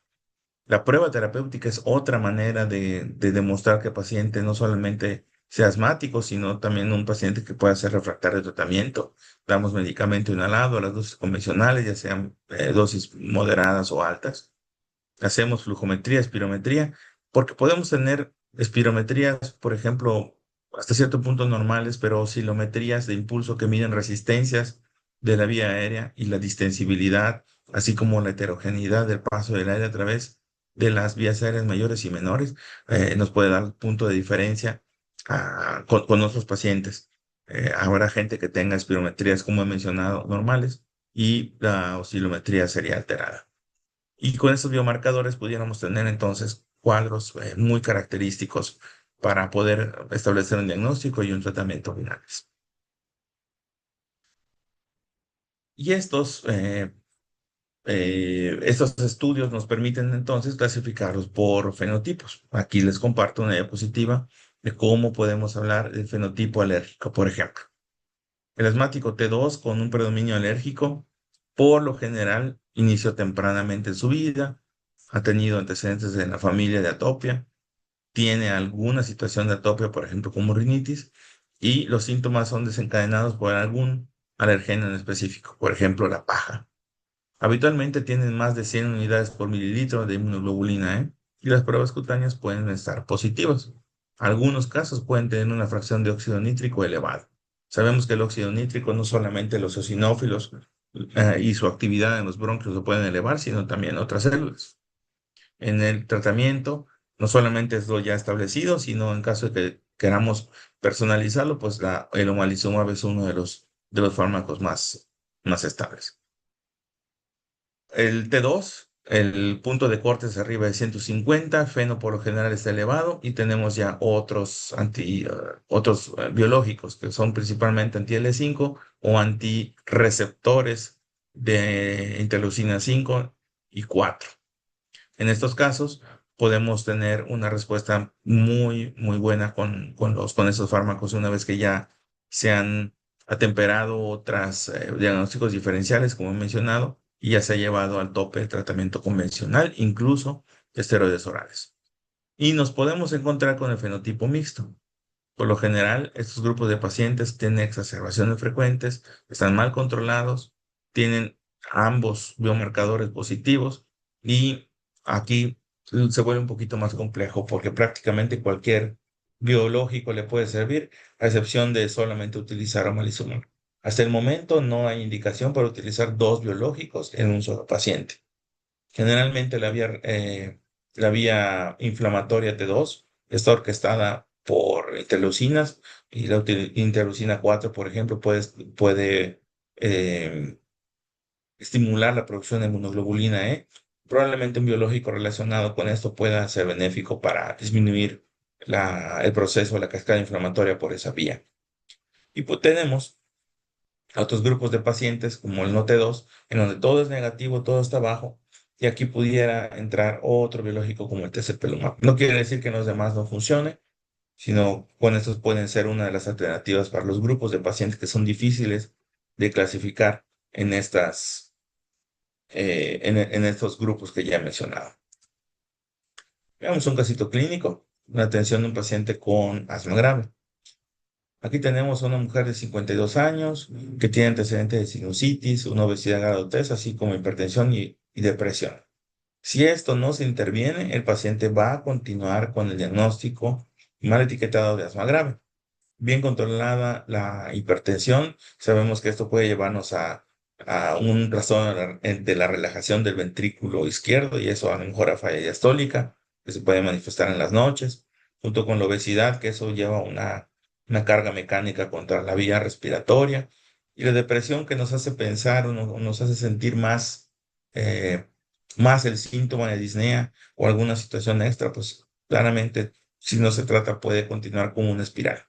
La prueba terapéutica es otra manera de demostrar que el paciente no solamente sea asmático, sino también un paciente que pueda ser refractario de tratamiento. Damos medicamento inhalado a las dosis convencionales, ya sean dosis moderadas o altas. Hacemos flujometría, espirometría, porque podemos tener espirometrías, por ejemplo, hasta cierto punto normales, pero oscilometrías de impulso que miden resistencias de la vía aérea y la distensibilidad, así como la heterogeneidad del paso del aire a través de las vías aéreas mayores y menores, nos puede dar punto de diferencia con otros pacientes. Habrá gente que tenga espirometrías, como he mencionado, normales y la oscilometría sería alterada. Y con estos biomarcadores pudiéramos tener entonces cuadros muy característicos para poder establecer un diagnóstico y un tratamiento finales. Y estos estudios nos permiten entonces clasificarlos por fenotipos. Aquí les comparto una diapositiva de cómo podemos hablar del fenotipo alérgico, por ejemplo. El asmático T2 con un predominio alérgico, por lo general, inició tempranamente en su vida, ha tenido antecedentes en la familia de atopia, tiene alguna situación de atopia, por ejemplo, como rinitis, y los síntomas son desencadenados por algún alergeno en específico, por ejemplo, la paja. Habitualmente tienen más de 100 unidades por mililitro de inmunoglobulina E y las pruebas cutáneas pueden estar positivas. Algunos casos pueden tener una fracción de óxido nítrico elevada. Sabemos que el óxido nítrico no solamente los eosinófilos y su actividad en los bronquios lo pueden elevar, sino también otras células. En el tratamiento, no solamente es lo ya establecido, sino en caso de que queramos personalizarlo, pues el omalizumab es uno de los fármacos más estables. El T2, el punto de corte es arriba de 150, feno por lo general está elevado y tenemos ya otros biológicos que son principalmente anti-L5 o antirreceptores de interleucina 5 y 4. En estos casos podemos tener una respuesta muy, muy buena con esos fármacos una vez que ya se han atemperado otros diagnósticos diferenciales, como he mencionado, y ya se ha llevado al tope el tratamiento convencional, incluso esteroides orales. Y nos podemos encontrar con el fenotipo mixto. Por lo general, estos grupos de pacientes tienen exacerbaciones frecuentes, están mal controlados, tienen ambos biomarcadores positivos y aquí se vuelve un poquito más complejo porque prácticamente cualquier biológico le puede servir, a excepción de solamente utilizar omalizumab. Hasta el momento no hay indicación para utilizar dos biológicos en un solo paciente. Generalmente la vía La vía inflamatoria T2 está orquestada por interleucinas y la interleucina 4, por ejemplo, puede eh, estimular la producción de inmunoglobulina E. Probablemente un biológico relacionado con esto pueda ser benéfico para disminuir el proceso de la cascada inflamatoria por esa vía. Y pues tenemos otros grupos de pacientes como el NOT2, en donde todo es negativo, todo está bajo, y aquí pudiera entrar otro biológico como el tezepelumab. No quiere decir que los demás no funcionen, sino con estos pueden ser una de las alternativas para los grupos de pacientes que son difíciles de clasificar en en estos grupos que ya he mencionado. Veamos un casito clínico, la atención de un paciente con asma grave. Aquí tenemos a una mujer de 52 años que tiene antecedentes de sinusitis, una obesidad grado 3, así como hipertensión y depresión. Si esto no se interviene, el paciente va a continuar con el diagnóstico mal etiquetado de asma grave. Bien controlada la hipertensión, sabemos que esto puede llevarnos a un trastorno de la relajación del ventrículo izquierdo y eso a lo mejor a falla diastólica, que se puede manifestar en las noches, junto con la obesidad, que eso lleva una carga mecánica contra la vía respiratoria, y la depresión que nos hace pensar o nos hace sentir eh, más el síntoma de disnea o alguna situación extra, pues claramente si no se trata puede continuar como una espiral.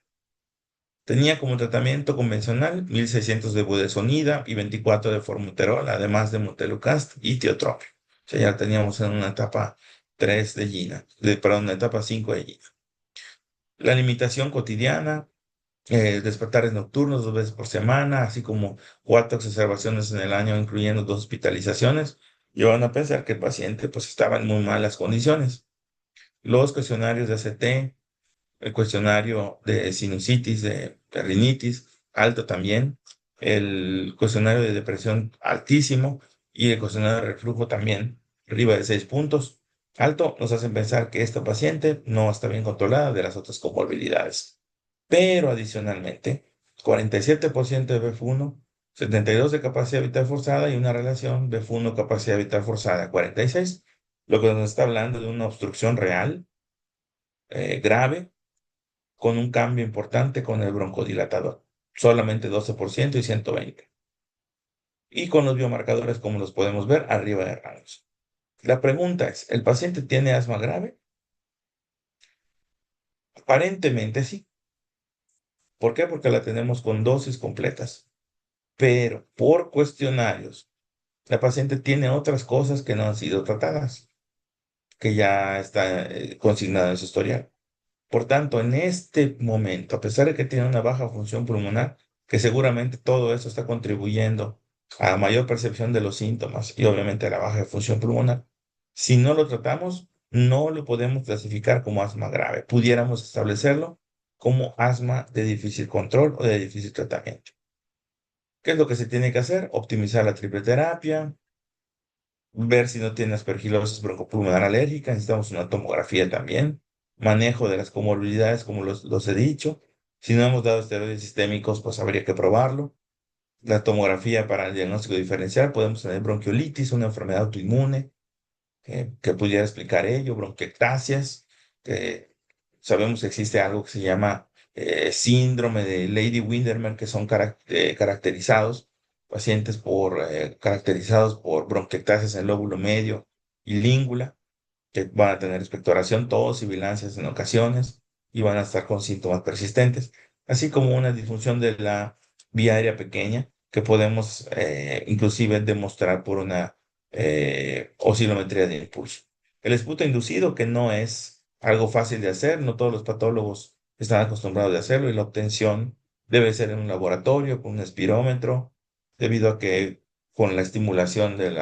Tenía como tratamiento convencional 1600 de budesonida y 24 de formoterol, además de montelukast y tiotropium. O sea, ya teníamos en una etapa 3 de Gina, perdón, una etapa 5 de Gina. La limitación cotidiana, despertares nocturnos 2 veces por semana, así como 4 exacerbaciones en el año, incluyendo 2 hospitalizaciones, llevan a pensar que el paciente pues estaba en muy malas condiciones. Los cuestionarios de ACT, el cuestionario de sinusitis, de rinitis, alto también, el cuestionario de depresión altísimo y el cuestionario de reflujo también, arriba de 6 puntos. Alto nos hacen pensar que esta paciente no está bien controlada de las otras comorbilidades. Pero adicionalmente, 47% de BF1, 72% de capacidad vital forzada y una relación BF1 capacidad vital forzada 46, lo que nos está hablando de una obstrucción real, grave, con un cambio importante con el broncodilatador, solamente 12% y 120. Y con los biomarcadores, como los podemos ver, arriba de rangos. La pregunta es, ¿el paciente tiene asma grave? Aparentemente sí. ¿Por qué? Porque la tenemos con dosis completas. Pero por cuestionarios, la paciente tiene otras cosas que no han sido tratadas, que ya está consignado en su historial. Por tanto, en este momento, a pesar de que tiene una baja función pulmonar, que seguramente todo eso está contribuyendo a la mayor percepción de los síntomas y obviamente a la baja función pulmonar, si no lo tratamos, no lo podemos clasificar como asma grave. Pudiéramos establecerlo como asma de difícil control o de difícil tratamiento. ¿Qué es lo que se tiene que hacer? Optimizar la triple terapia, ver si no tiene aspergilosis broncopulmonar alérgica, necesitamos una tomografía también, manejo de las comorbilidades, como los he dicho. Si no hemos dado esteroides sistémicos, pues habría que probarlo. La tomografía para el diagnóstico diferencial, podemos tener bronquiolitis, una enfermedad autoinmune, que pudiera explicar ello, bronquiectasias, que sabemos que existe algo que se llama síndrome de Lady Windermere, que son caracterizados, pacientes caracterizados por bronquiectasias en el lóbulo medio y língula, que van a tener expectoración, tos y bilancias en ocasiones y van a estar con síntomas persistentes, así como una disfunción de la vía aérea pequeña que podemos inclusive demostrar por una oscilometría de impulso. El esputo inducido, que no es algo fácil de hacer, no todos los patólogos están acostumbrados a hacerlo y la obtención debe ser en un laboratorio con un espirómetro, debido a que con la estimulación del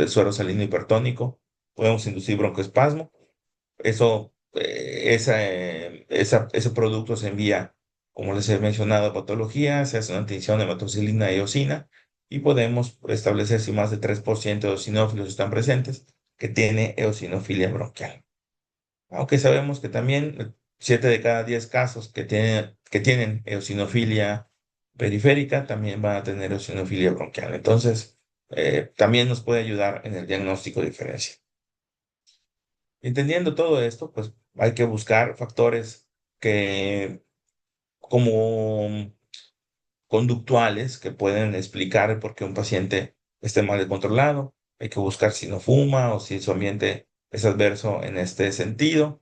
suero salino hipertónico podemos inducir broncoespasmo. Ese producto se envía, como les he mencionado, a patología, se hace una tinción de hematocilina y eosina y podemos establecer si más de 3% de eosinófilos están presentes, que tiene eosinofilia bronquial. Aunque sabemos que también 7 de cada 10 casos que tienen eosinofilia periférica también van a tener eosinofilia bronquial. Entonces, también nos puede ayudar en el diagnóstico diferencial. Entendiendo todo esto, pues hay que buscar factores que como conductuales que pueden explicar por qué un paciente esté mal controlado. Hay que buscar si no fuma o si su ambiente es adverso en este sentido,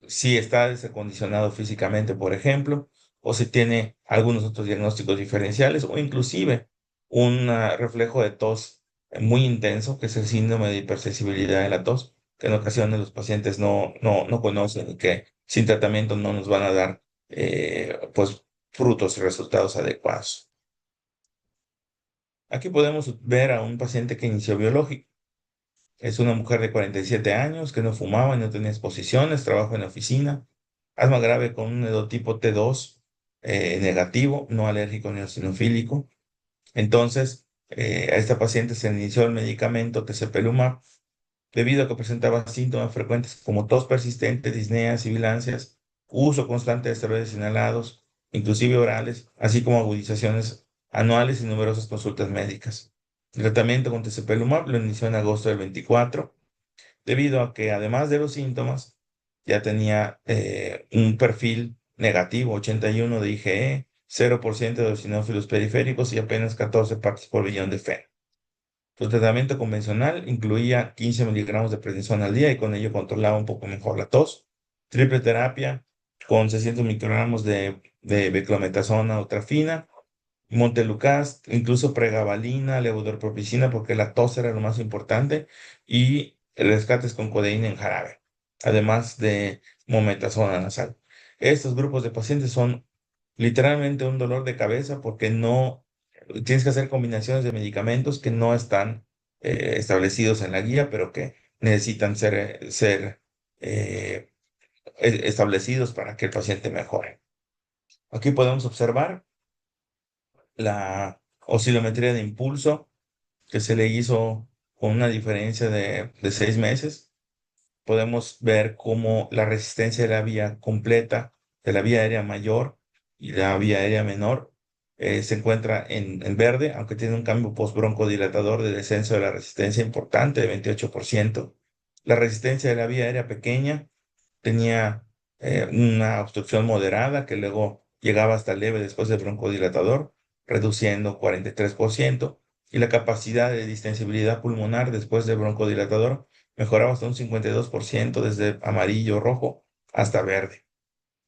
si está desacondicionado físicamente, por ejemplo, o si tiene algunos otros diagnósticos diferenciales, o inclusive un reflejo de tos muy intenso, que es el síndrome de hipersensibilidad de la tos, que en ocasiones los pacientes no conocen y que sin tratamiento no nos van a dar pues frutos y resultados adecuados. Aquí podemos ver a un paciente que inició biológico. Es una mujer de 47 años que no fumaba, no tenía exposiciones, trabaja en la oficina, asma grave con un edotipo T2 negativo, no alérgico ni eosinofílico. Entonces, a esta paciente se le inició el medicamento tezepelumab debido a que presentaba síntomas frecuentes como tos persistente, disneas, sibilancias, uso constante de esteroides inhalados, inclusive orales, así como agudizaciones anuales y numerosas consultas médicas. El tratamiento con tezepelumab lo inició en agosto del 24 debido a que además de los síntomas, ya tenía un perfil negativo, 81 de IgE, 0% de eosinófilos periféricos y apenas 14 partes por billón de FeNO. Su tratamiento convencional incluía 15 miligramos de prednisona al día y con ello controlaba un poco mejor la tos. Triple terapia con 600 microgramos de beclometasona o trafina, Montelukast, incluso pregabalina, levodopa, porque la tos era lo más importante, y rescates con codeína en jarabe, además de mometasona nasal. Estos grupos de pacientes son literalmente un dolor de cabeza porque no tienes que hacer combinaciones de medicamentos que no están establecidos en la guía, pero que necesitan ser establecidos para que el paciente mejore. Aquí podemos observar la oscilometría de impulso que se le hizo con una diferencia de 6 meses. Podemos ver cómo la resistencia de la vía completa, de la vía aérea mayor y la vía aérea menor, se encuentra en verde, aunque tiene un cambio postbroncodilatador de descenso de la resistencia importante de 28%. La resistencia de la vía aérea pequeña tenía una obstrucción moderada que luego llegaba hasta leve después del broncodilatador, reduciendo 43%, y la capacidad de distensibilidad pulmonar después del broncodilatador mejoraba hasta un 52% desde amarillo rojo hasta verde.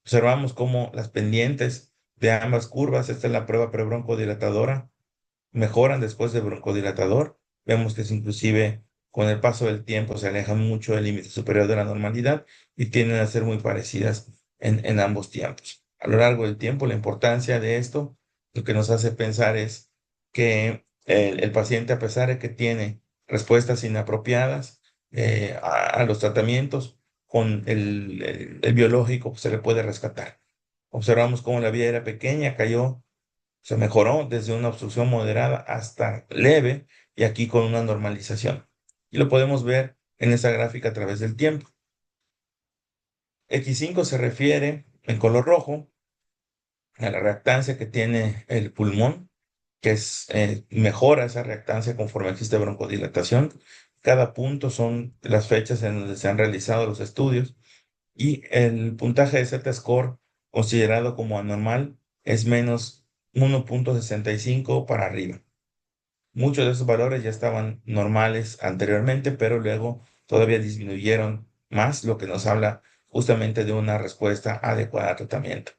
Observamos cómo las pendientes de ambas curvas, esta es la prueba prebroncodilatadora, mejoran después del broncodilatador. Vemos que es inclusive con el paso del tiempo se alejan mucho del límite superior de la normalidad y tienden a ser muy parecidas en ambos tiempos. A lo largo del tiempo, la importancia de esto, lo que nos hace pensar es que el paciente, a pesar de que tiene respuestas inapropiadas a los tratamientos, con el biológico pues, se le puede rescatar. Observamos cómo la vía era pequeña, cayó, se mejoró desde una obstrucción moderada hasta leve y aquí con una normalización. Y lo podemos ver en esa gráfica a través del tiempo. X5 se refiere en color rojo a la reactancia que tiene el pulmón, que mejora esa reactancia conforme existe broncodilatación. Cada punto son las fechas en donde se han realizado los estudios y el puntaje de Z-score considerado como anormal es menos 1.65 para arriba. Muchos de esos valores ya estaban normales anteriormente, pero luego todavía disminuyeron más, lo que nos habla justamente de una respuesta adecuada al tratamiento.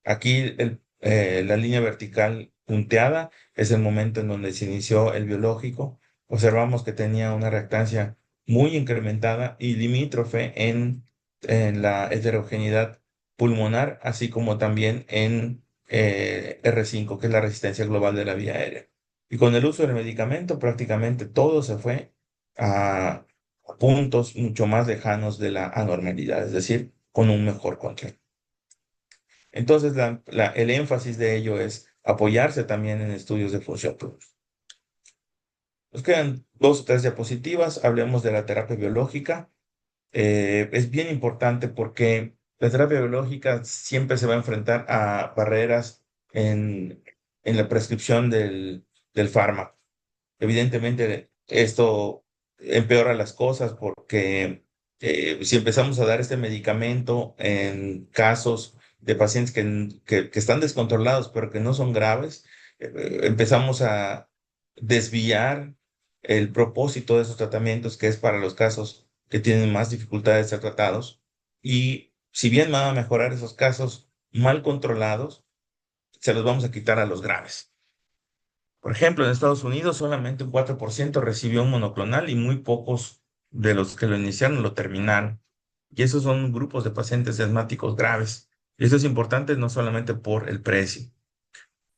Aquí la línea vertical punteada es el momento en donde se inició el biológico. Observamos que tenía una reactancia muy incrementada y limítrofe en la heterogeneidad pulmonar, así como también en R5, que es la resistencia global de la vía aérea. Y con el uso del medicamento prácticamente todo se fue a puntos mucho más lejanos de la anormalidad, es decir, con un mejor control. Entonces, el énfasis de ello es apoyarse también en estudios de función pulmonar. Nos quedan 2 o 3 diapositivas. Hablemos de la terapia biológica. Es bien importante porque la terapia biológica siempre se va a enfrentar a barreras en la prescripción del fármaco. Evidentemente, esto empeora las cosas porque si empezamos a dar este medicamento en casos de pacientes que están descontrolados, pero que no son graves, empezamos a desviar el propósito de esos tratamientos, que es para los casos que tienen más dificultades de ser tratados. Y si bien van a mejorar esos casos mal controlados, se los vamos a quitar a los graves. Por ejemplo, en Estados Unidos solamente un 4% recibió un monoclonal y muy pocos de los que lo iniciaron lo terminaron. Y esos son grupos de pacientes asmáticos graves. Y eso es importante no solamente por el precio.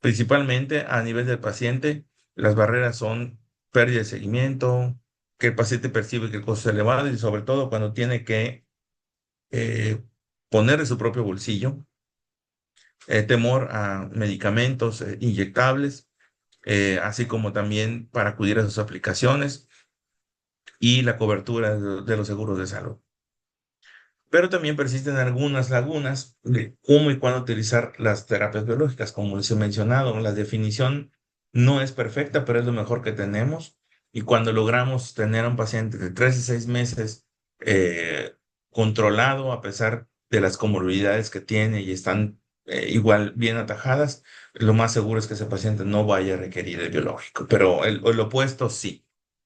Principalmente a nivel del paciente, las barreras son pérdida de seguimiento, que el paciente percibe que el costo es elevado y sobre todo cuando tiene que eh, poner de su propio bolsillo, temor a medicamentos inyectables, así como también para acudir a sus aplicaciones y la cobertura de los seguros de salud. Pero también persisten algunas lagunas de cómo y cuándo utilizar las terapias biológicas. Como les he mencionado, la definición no es perfecta, pero es lo mejor que tenemos. Y cuando logramos tener a un paciente de 3 a 6 meses controlado, a pesar de las comorbilidades que tiene y están igual bien atajadas, lo más seguro es que ese paciente no vaya a requerir el biológico. Pero el opuesto sí.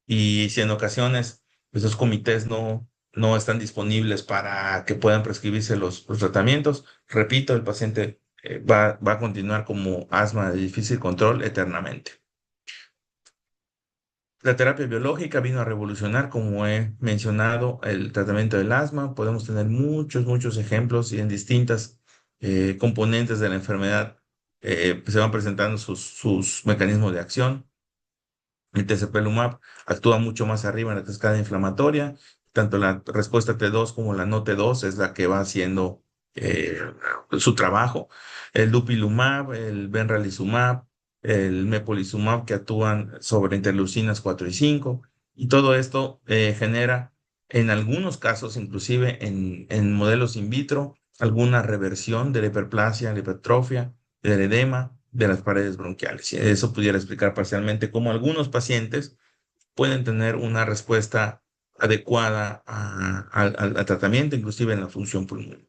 Y si en ocasiones esos comités no están disponibles para que puedan prescribirse los tratamientos, repito, el paciente va a continuar como asma de difícil control eternamente. La terapia biológica vino a revolucionar, como he mencionado, el tratamiento del asma. Podemos tener muchos ejemplos y en distintas componentes de la enfermedad se van presentando sus mecanismos de acción. El tezepelumab actúa mucho más arriba en la cascada inflamatoria. Tanto la respuesta T2 como la no T2 es la que va haciendo eh, su trabajo. El dupilumab, el benralizumab, el mepolizumab que actúan sobre interleucinas 4 y 5. Y todo esto genera, en algunos casos, inclusive en modelos in vitro, alguna reversión de la hiperplasia, la hipertrofia, del edema de las paredes bronquiales. Y eso pudiera explicar parcialmente cómo algunos pacientes pueden tener una respuesta adecuada al tratamiento, inclusive en la función pulmonar.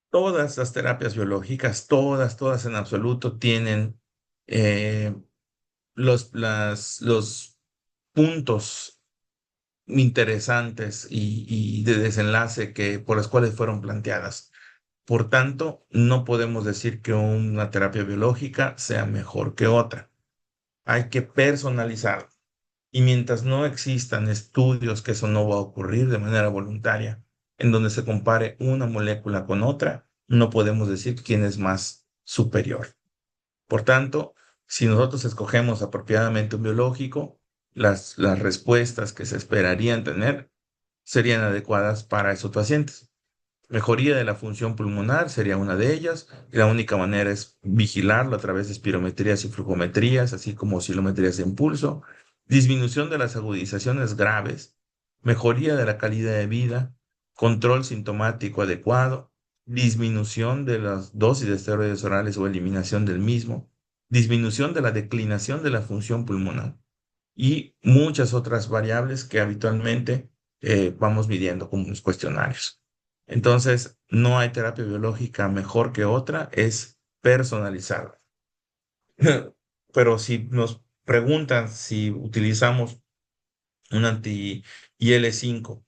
Todas las terapias biológicas, todas en absoluto, tienen eh, los puntos interesantes y de desenlace por los cuales fueron planteadas. Por tanto, no podemos decir que una terapia biológica sea mejor que otra. Hay que personalizar. Y mientras no existan estudios, que eso no va a ocurrir de manera voluntaria, en donde se compare una molécula con otra, no podemos decir quién es más superior. Por tanto, si nosotros escogemos apropiadamente un biológico, las respuestas que se esperarían tener serían adecuadas para esos pacientes. Mejoría de la función pulmonar sería una de ellas. Y la única manera es vigilarlo a través de espirometrías y flujometrías, así como oscilometrías de impulso. Disminución de las agudizaciones graves. Mejoría de la calidad de vida. Control sintomático adecuado. Disminución de las dosis de esteroides orales o eliminación del mismo. Disminución de la declinación de la función pulmonar. Y muchas otras variables que habitualmente vamos midiendo como los cuestionarios. Entonces, no hay terapia biológica mejor que otra, es personalizarla. Pero si nos preguntan si utilizamos un anti-IL-5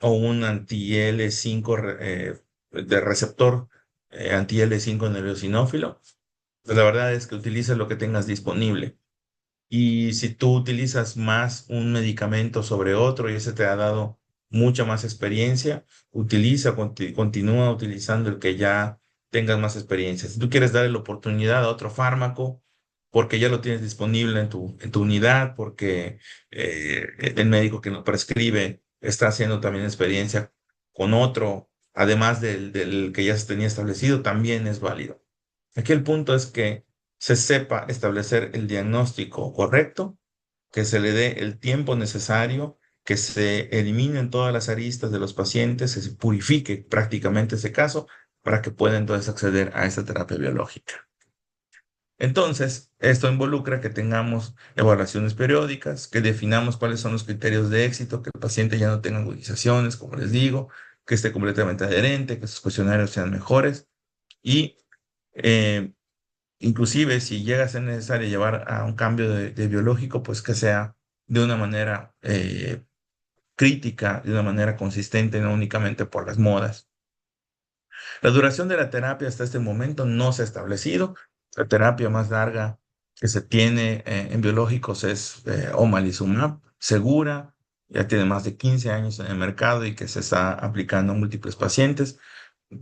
o un anti-IL-5 de receptor anti-IL-5 en el eosinófilo, pues la verdad es que utiliza lo que tengas disponible. Y si tú utilizas más un medicamento sobre otro y ese te ha dado mucha más experiencia, continúa utilizando el que ya tengas más experiencia. Si tú quieres darle la oportunidad a otro fármaco, porque ya lo tienes disponible en tu unidad, porque el médico que lo prescribe está haciendo también experiencia con otro, además del que ya se tenía establecido, también es válido. Aquí el punto es que se sepa establecer el diagnóstico correcto, que se le dé el tiempo necesario, que se eliminen todas las aristas de los pacientes, se purifique prácticamente ese caso para que pueda entonces acceder a esta terapia biológica. Entonces, esto involucra que tengamos evaluaciones periódicas, que definamos cuáles son los criterios de éxito, que el paciente ya no tenga agudizaciones, como les digo, que esté completamente adherente, que sus cuestionarios sean mejores y eh, inclusive si llega a ser necesario llevar a un cambio de biológico, pues que sea de una manera crítica, de una manera consistente, no únicamente por las modas. La duración de la terapia hasta este momento no se ha establecido. La terapia más larga que se tiene en biológicos es omalizumab, segura, ya tiene más de 15 años en el mercado y que se está aplicando a múltiples pacientes.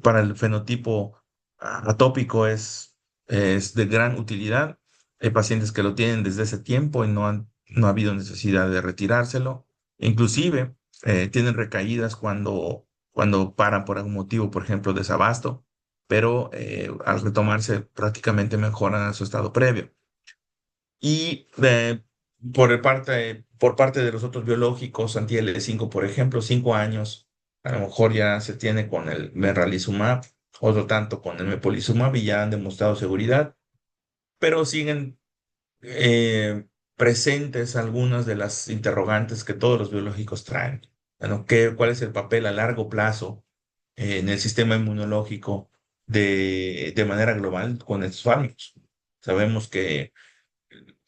Para el fenotipo atópico es de gran utilidad. Hay pacientes que lo tienen desde ese tiempo y no ha habido necesidad de retirárselo. Inclusive tienen recaídas cuando paran por algún motivo, por ejemplo, desabasto, pero al retomarse prácticamente mejoran a su estado previo. Y por parte de los otros biológicos, anti-L5, por ejemplo, 5 años, a lo mejor ya se tiene con el merralizumab, otro tanto con el mepolizumab y ya han demostrado seguridad, pero siguen presentes algunas de las interrogantes que todos los biológicos traen. Bueno, ¿cuál es el papel a largo plazo en el sistema inmunológico de manera global con estos fármacos? Sabemos que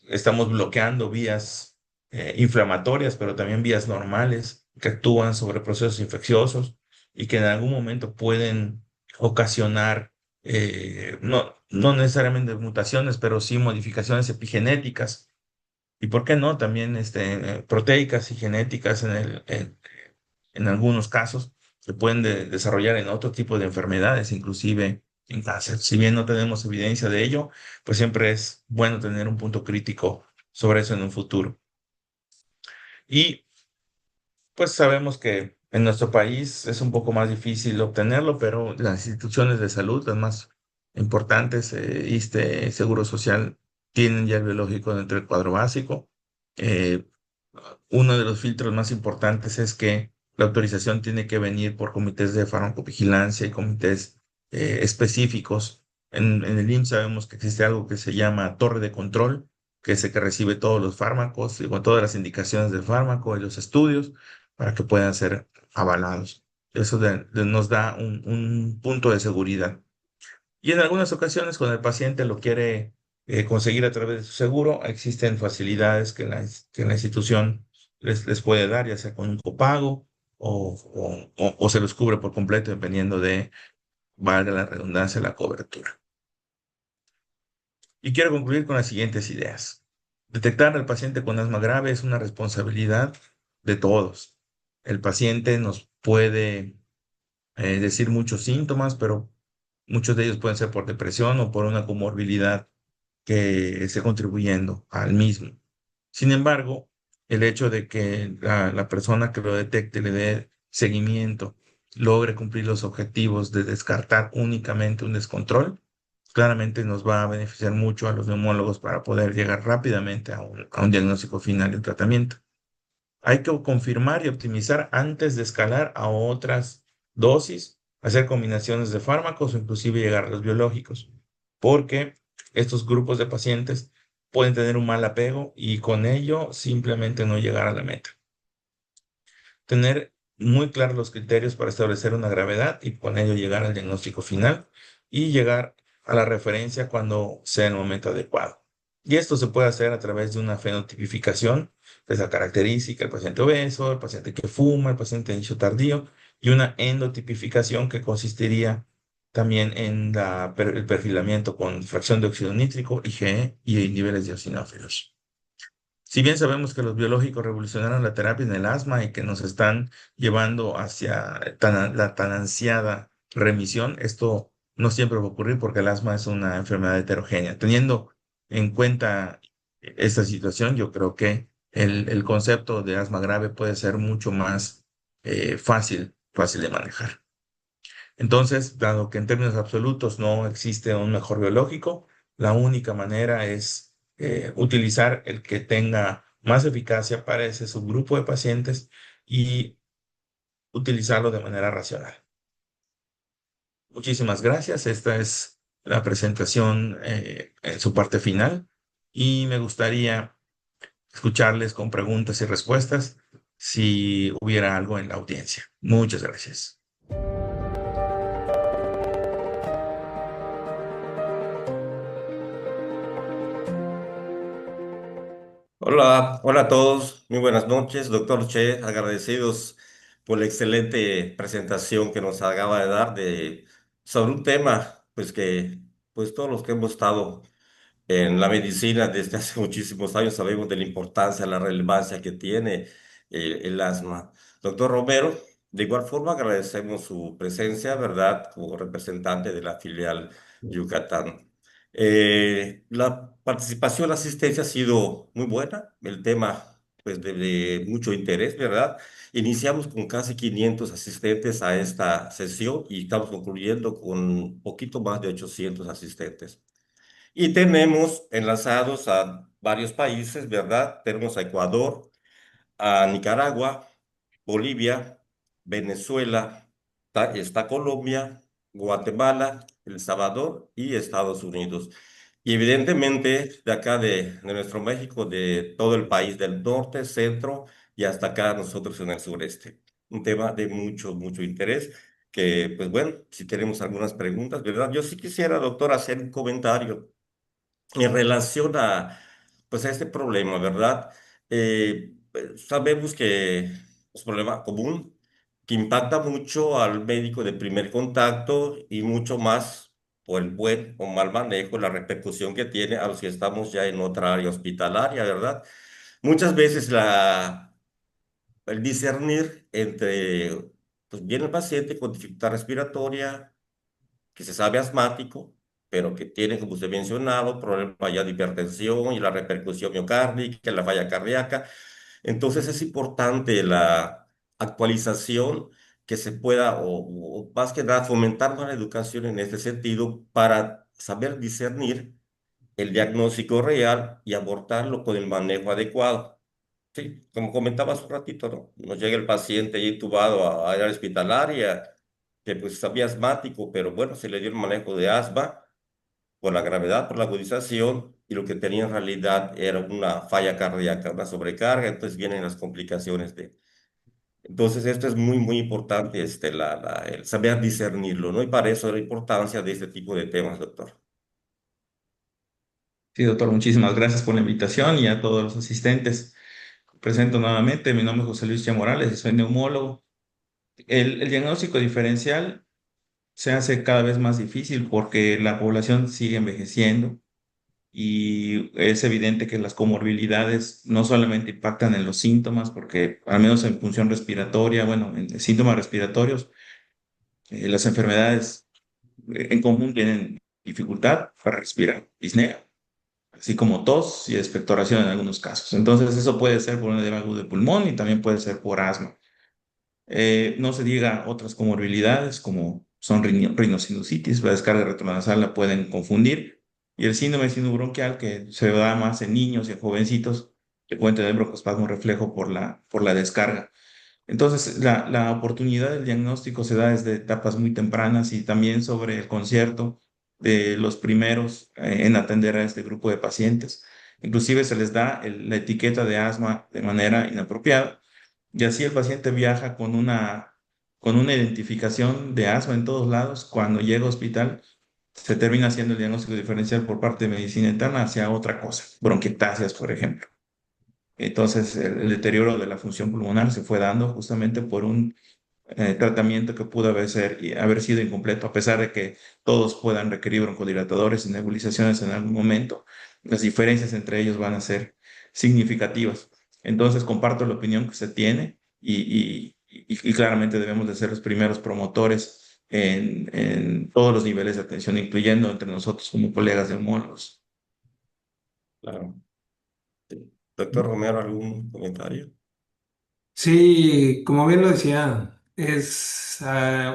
estamos bloqueando vías inflamatorias, pero también vías normales que actúan sobre procesos infecciosos y que en algún momento pueden ocasionar, no necesariamente mutaciones, pero sí modificaciones epigenéticas. Y por qué no, también proteicas y genéticas en algunos casos se pueden desarrollar en otro tipo de enfermedades, inclusive en cáncer. Si bien no tenemos evidencia de ello, pues siempre es bueno tener un punto crítico sobre eso en un futuro. Y pues sabemos que en nuestro país es un poco más difícil obtenerlo, pero las instituciones de salud, las más importantes, ISSSTE, Seguro Social, tienen ya el biológico dentro del cuadro básico. Eh, Uno de los filtros más importantes es que la autorización tiene que venir por comités de farmacovigilancia y comités específicos. En el IMSS sabemos que existe algo que se llama torre de control, que es el que recibe todos los fármacos y con todas las indicaciones del fármaco y los estudios para que puedan ser avalados. Eso nos da un punto de seguridad. Y en algunas ocasiones, cuando el paciente lo quiere conseguir a través de su seguro, existen facilidades que la institución les puede dar, ya sea con un copago o se los cubre por completo, dependiendo de, valga la redundancia, la cobertura. Y quiero concluir con las siguientes ideas. Detectar al paciente con asma grave es una responsabilidad de todos. El paciente nos puede decir muchos síntomas, pero muchos de ellos pueden ser por depresión o por una comorbilidad que esté contribuyendo al mismo. Sin embargo, el hecho de que la persona que lo detecte le dé seguimiento, logre cumplir los objetivos de descartar únicamente un descontrol, claramente nos va a beneficiar mucho a los neumólogos para poder llegar rápidamente a un diagnóstico final y un tratamiento. Hay que confirmar y optimizar antes de escalar a otras dosis, hacer combinaciones de fármacos o inclusive llegar a los biológicos, porque estos grupos de pacientes pueden tener un mal apego y con ello simplemente no llegar a la meta. Tener muy claros los criterios para establecer una gravedad y con ello llegar al diagnóstico final y llegar a la referencia cuando sea el momento adecuado. Y esto se puede hacer a través de una fenotipificación, de esa característica, el paciente obeso, el paciente que fuma, el paciente de inicio tardío, y una endotipificación que consistiría también en el perfilamiento con fracción de óxido nítrico, IgE y niveles de eosinófilos. Si bien sabemos que los biológicos revolucionaron la terapia en el asma y que nos están llevando hacia la tan ansiada remisión, esto no siempre va a ocurrir porque el asma es una enfermedad heterogénea. Teniendo en cuenta esta situación, yo creo que el concepto de asma grave puede ser mucho más fácil de manejar. Entonces, dado que en términos absolutos no existe un mejor biológico, la única manera es utilizar el que tenga más eficacia para ese subgrupo de pacientes y utilizarlo de manera racional. Muchísimas gracias. Esta es la presentación en su parte final y me gustaría escucharles con preguntas y respuestas si hubiera algo en la audiencia. Muchas gracias. Hola, hola a todos, muy buenas noches, doctor Che, agradecidos por la excelente presentación que nos acaba de dar sobre un tema, pues que, pues todos los que hemos estado en la medicina desde hace muchísimos años sabemos de la importancia, la relevancia que tiene el asma. Doctor Romero, de igual forma agradecemos su presencia, ¿verdad?, como representante de la filial Yucatán. La participación, la asistencia ha sido muy buena, el tema pues de mucho interés, ¿verdad? Iniciamos con casi 500 asistentes a esta sesión y estamos concluyendo con un poquito más de 800 asistentes. Y tenemos enlazados a varios países, ¿verdad? Tenemos a Ecuador, a Nicaragua, Bolivia, Venezuela, está Colombia, Guatemala, El Salvador y Estados Unidos. Y evidentemente de acá de nuestro México, de todo el país del norte, centro y hasta acá nosotros en el sureste. Un tema de mucho, mucho interés que, pues bueno, si tenemos algunas preguntas, ¿verdad? Yo sí quisiera, doctor, hacer un comentario en relación a, pues a este problema, ¿verdad? Sabemos que es un problema común que impacta mucho al médico de primer contacto y mucho más por el buen o mal manejo, la repercusión que tiene a los que estamos ya en otra área hospitalaria, ¿verdad? Muchas veces el discernir entre, pues viene el paciente con dificultad respiratoria, que se sabe asmático, pero que tiene, como usted mencionado, problemas ya de hipertensión y la repercusión miocárdica, la falla cardíaca. Entonces es importante la actualización que se pueda, o más que nada, fomentar más la educación en este sentido para saber discernir el diagnóstico real y abordarlo con el manejo adecuado. Sí, como comentaba hace un ratito, ¿no? Nos llega el paciente ahí intubado a área hospitalaria, que pues sabía asmático, pero bueno, se le dio el manejo de asma por la gravedad, por la agudización, y lo que tenía en realidad era una falla cardíaca, una sobrecarga, entonces vienen las complicaciones de... Entonces esto es muy, muy importante, el saber discernirlo, ¿no? Y para eso la importancia de este tipo de temas, doctor. Sí, doctor, muchísimas gracias por la invitación y a todos los asistentes. Presento nuevamente, mi nombre es José Luis Chia Morales y soy neumólogo. El diagnóstico diferencial se hace cada vez más difícil porque la población sigue envejeciendo y es evidente que las comorbilidades no solamente impactan en los síntomas, porque al menos en función respiratoria, bueno, en síntomas respiratorios, las enfermedades en común tienen dificultad para respirar, disnea, así como tos y expectoración en algunos casos. Entonces, eso puede ser por un edema agudo de pulmón y también puede ser por asma. No se diga otras comorbilidades como son rinosinusitis, la descarga retronasal la pueden confundir, y el síndrome sinubronquial que se da más en niños y en jovencitos que pueden tener broncoespasmo reflejo por la descarga. Entonces, la oportunidad del diagnóstico se da desde etapas muy tempranas y también sobre el concierto de los primeros en atender a este grupo de pacientes. Inclusive se les da la etiqueta de asma de manera inapropiada y así el paciente viaja con una identificación de asma en todos lados. Cuando llega al hospital, se termina haciendo el diagnóstico diferencial por parte de medicina interna hacia otra cosa, bronquiectasias, por ejemplo. Entonces, el deterioro de la función pulmonar se fue dando justamente por un tratamiento que pudo haber sido incompleto, a pesar de que todos puedan requerir broncodilatadores y nebulizaciones en algún momento, las diferencias entre ellos van a ser significativas. Entonces, comparto la opinión que se tiene y claramente debemos de ser los primeros promotores en todos los niveles de atención, incluyendo entre nosotros como colegas de homólogos. Claro. Sí. Doctor Romero, ¿algún comentario? Sí, como bien lo decía, es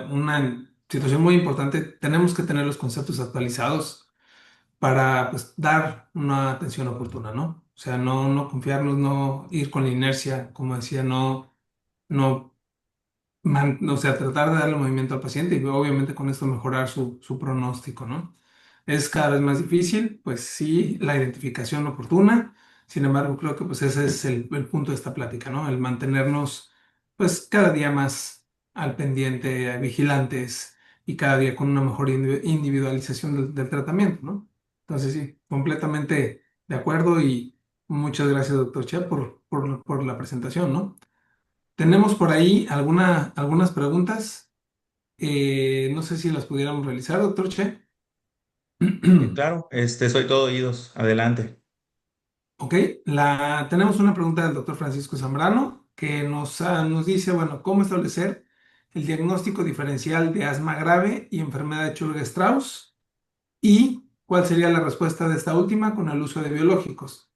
una situación muy importante. Tenemos que tener los conceptos actualizados para pues, dar una atención oportuna, ¿no? O sea, no confiarnos, no ir con la inercia, como decía, no o sea, tratar de darle movimiento al paciente y obviamente con esto mejorar su pronóstico, ¿no? es cada vez más difícil, pues sí, la identificación oportuna. Sin embargo, creo que pues ese es el punto de esta plática, ¿no? El mantenernos pues cada día más al pendiente, vigilantes y cada día con una mejor individualización del tratamiento, ¿no? Entonces sí, completamente de acuerdo y muchas gracias, doctor Che, por la presentación, ¿no? Tenemos por ahí algunas preguntas. No sé si las pudiéramos realizar, doctor Che. Claro, soy todo oídos. Adelante. Ok, tenemos una pregunta del doctor Francisco Zambrano que nos dice, bueno, ¿cómo establecer el diagnóstico diferencial de asma grave y enfermedad de Churg-Strauss? ¿Y cuál sería la respuesta de esta última con el uso de biológicos?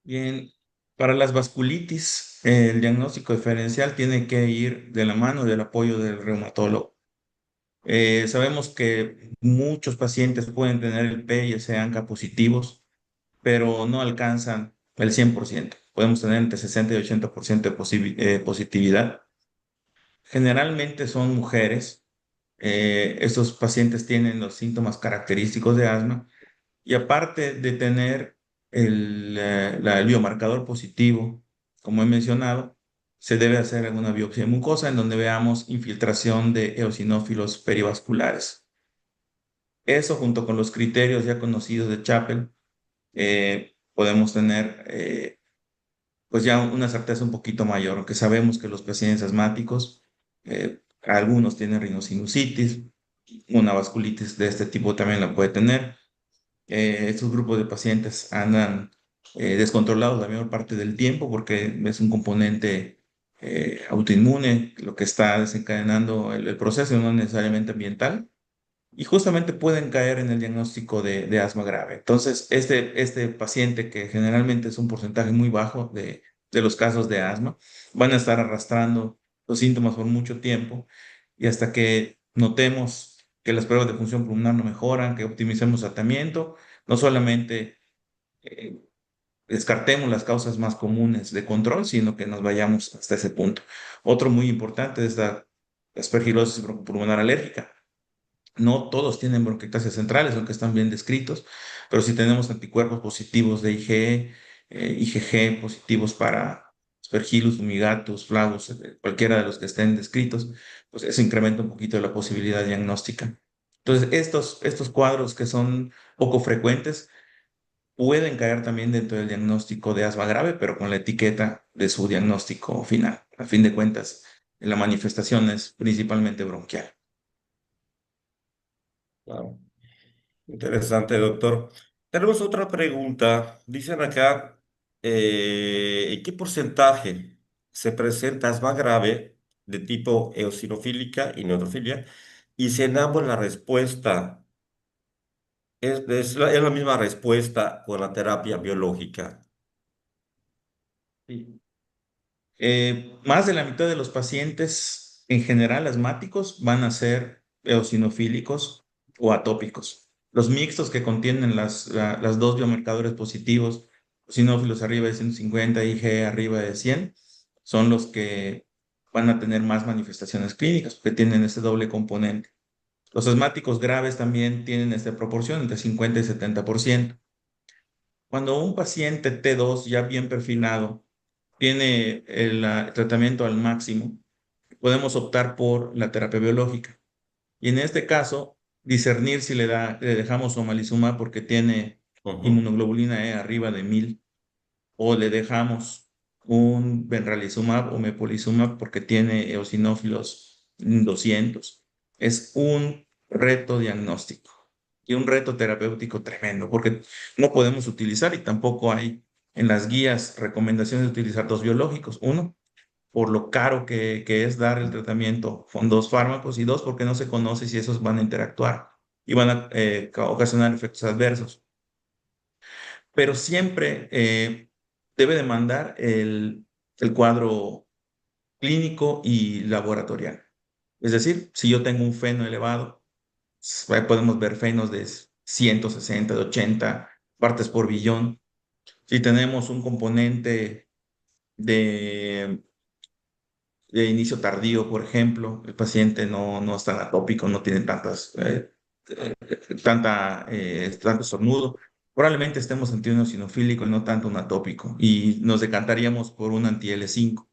Bien, para las vasculitis, el diagnóstico diferencial tiene que ir de la mano del apoyo del reumatólogo. Sabemos que muchos pacientes pueden tener el P y el C-ANCA positivos, pero no alcanzan el 100%. Podemos tener entre 60 y 80% de positividad. Generalmente son mujeres. Estos pacientes tienen los síntomas característicos de asma y aparte de tener el biomarcador positivo, como he mencionado, se debe hacer una biopsia de mucosa en donde veamos infiltración de eosinófilos perivasculares. Eso junto con los criterios ya conocidos de Chapel, podemos tener pues ya una certeza un poquito mayor, aunque sabemos que los pacientes asmáticos, algunos tienen rinosinusitis, una vasculitis de este tipo también la puede tener. Estos grupos de pacientes andan descontrolados la mayor parte del tiempo porque es un componente autoinmune lo que está desencadenando el proceso, no necesariamente ambiental, y justamente pueden caer en el diagnóstico de asma grave. Entonces, este paciente, que generalmente es un porcentaje muy bajo de los casos de asma, van a estar arrastrando los síntomas por mucho tiempo y hasta que notemos que las pruebas de función pulmonar no mejoran, que optimicemos tratamiento, no solamente eh, descartemos las causas más comunes de control, sino que nos vayamos hasta ese punto. Otro muy importante es la aspergilosis broncopulmonar alérgica. No todos tienen bronquiectasias centrales, aunque están bien descritos, pero si tenemos anticuerpos positivos de IgE, IgG positivos para Aspergillus fumigatus, Flavus, cualquiera de los que estén descritos, pues eso incrementa un poquito la posibilidad diagnóstica. Entonces, estos cuadros que son poco frecuentes pueden caer también dentro del diagnóstico de asma grave, pero con la etiqueta de su diagnóstico final. A fin de cuentas, la manifestación es principalmente bronquial. Claro. Interesante, doctor. Tenemos otra pregunta. Dicen acá, ¿en qué porcentaje se presenta asma grave de tipo eosinofílica y neutrofilia? Y si en ambos la respuesta es la misma respuesta con la terapia biológica. Sí. Más de la mitad de los pacientes en general asmáticos van a ser eosinofílicos o atópicos. Los mixtos que contienen las dos biomarcadores positivos, eosinófilos arriba de 150 y Ig arriba de 100, son los que van a tener más manifestaciones clínicas porque tienen este doble componente. Los asmáticos graves también tienen esta proporción entre 50 y 70%. Cuando un paciente T2 ya bien perfilado tiene el tratamiento al máximo, podemos optar por la terapia biológica. Y en este caso, discernir si le dejamos omalizumab porque tiene Ujú. inmunoglobulina E arriba de 1000 o le dejamos un benralizumab o mepolizumab porque tiene eosinófilos 200. Es un reto diagnóstico y un reto terapéutico tremendo porque no podemos utilizar y tampoco hay en las guías recomendaciones de utilizar dos biológicos. Uno, por lo caro que es dar el tratamiento con dos fármacos y dos, porque no se conoce si esos van a interactuar y van a ocasionar efectos adversos. Pero siempre debe demandar el cuadro clínico y laboratorial. Es decir, si yo tengo un feno elevado, ahí podemos ver fenos de 160, de 80 partes por billón. Si tenemos un componente de, de inicio tardío, por ejemplo, el paciente no es tan atópico, no tiene tantas tanto estornudo, probablemente estemos ante un eosinofílico y no tanto un atópico, y nos decantaríamos por un anti-L5.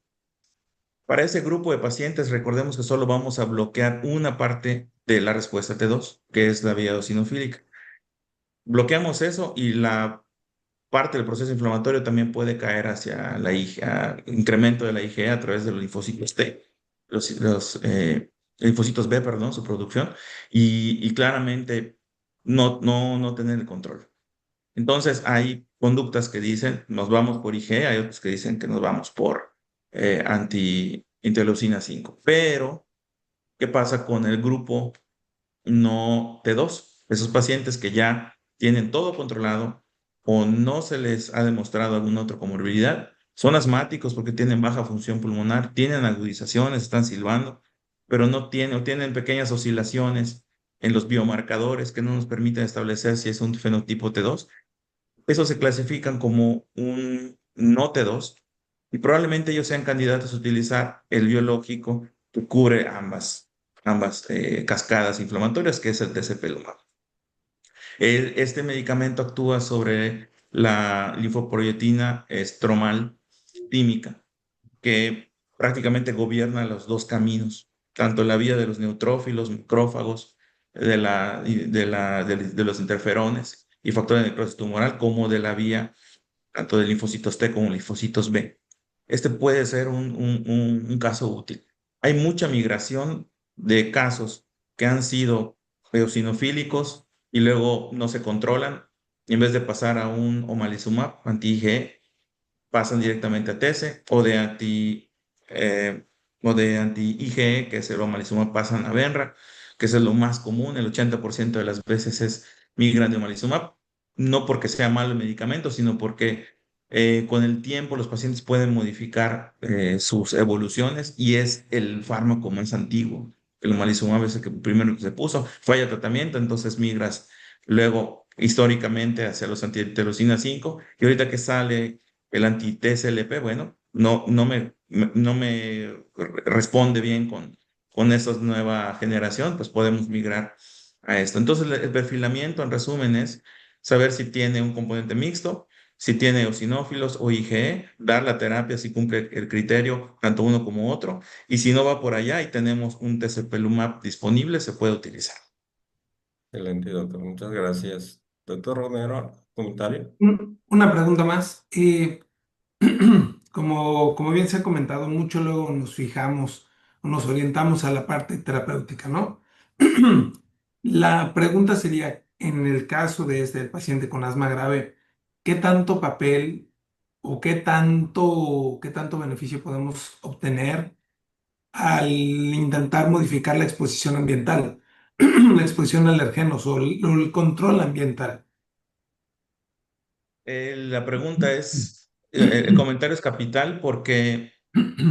Para ese grupo de pacientes, recordemos que solo vamos a bloquear una parte de la respuesta T2, que es la vía eosinofílica. Bloqueamos eso y la parte del proceso inflamatorio también puede caer hacia la incremento de la IgE a través de los linfocitos T, los linfocitos B, perdón, su producción, y claramente no tener el control. Entonces, hay conductas que dicen nos vamos por IgE, hay otros que dicen que nos vamos por anti-interleucina 5. Pero, ¿qué pasa con el grupo no T2? Esos pacientes que ya tienen todo controlado o no se les ha demostrado alguna otra comorbilidad, son asmáticos porque tienen baja función pulmonar, tienen agudizaciones, están silbando, pero no tienen o tienen pequeñas oscilaciones en los biomarcadores que no nos permiten establecer si es un fenotipo T2. Esos se clasifican como un no T2 y probablemente ellos sean candidatos a utilizar el biológico que cubre ambas cascadas inflamatorias, que es el tezepelumab. Este medicamento actúa sobre la linfoproietina estromal tímica, que prácticamente gobierna los dos caminos, tanto la vía de los neutrófilos, macrófagos, de los interferones y factores de necrosis tumoral, como de la vía tanto de linfocitos T como linfocitos B. Este puede ser un caso útil. Hay mucha migración de casos que han sido eosinofílicos y luego no se controlan, y en vez de pasar a un omalizumab anti-IgE, pasan directamente a TESE eh, o de anti-IgE, que es el omalizumab, pasan a Benra, que es lo más común. El 80% de las veces es migran de omalizumab, no porque sea malo el medicamento, sino porque con el tiempo los pacientes pueden modificar sus evoluciones y es el fármaco más antiguo. El omalizumab es el que primero que se puso, falla tratamiento, entonces migras luego históricamente hacia los anti-interleucina 5 y ahorita que sale el anti-TSLP, bueno, no me responde bien con esa nueva generación, pues podemos migrar a esto. Entonces, el perfilamiento, en resumen, es saber si tiene un componente mixto, si tiene eosinófilos o IgE, dar la terapia si cumple el criterio, tanto uno como otro, y si no va por allá y tenemos un tezepelumab disponible, se puede utilizar. Excelente, doctor. Muchas gracias. Doctor Romero, comentario. Una pregunta más. Como bien se ha comentado, mucho luego nos fijamos o nos orientamos a la parte terapéutica, ¿no? La pregunta sería, en el caso de este el paciente con asma grave, ¿qué tanto papel o qué tanto beneficio podemos obtener al intentar modificar la exposición ambiental, la exposición a alergenos o el control ambiental? La pregunta es, el comentario es capital porque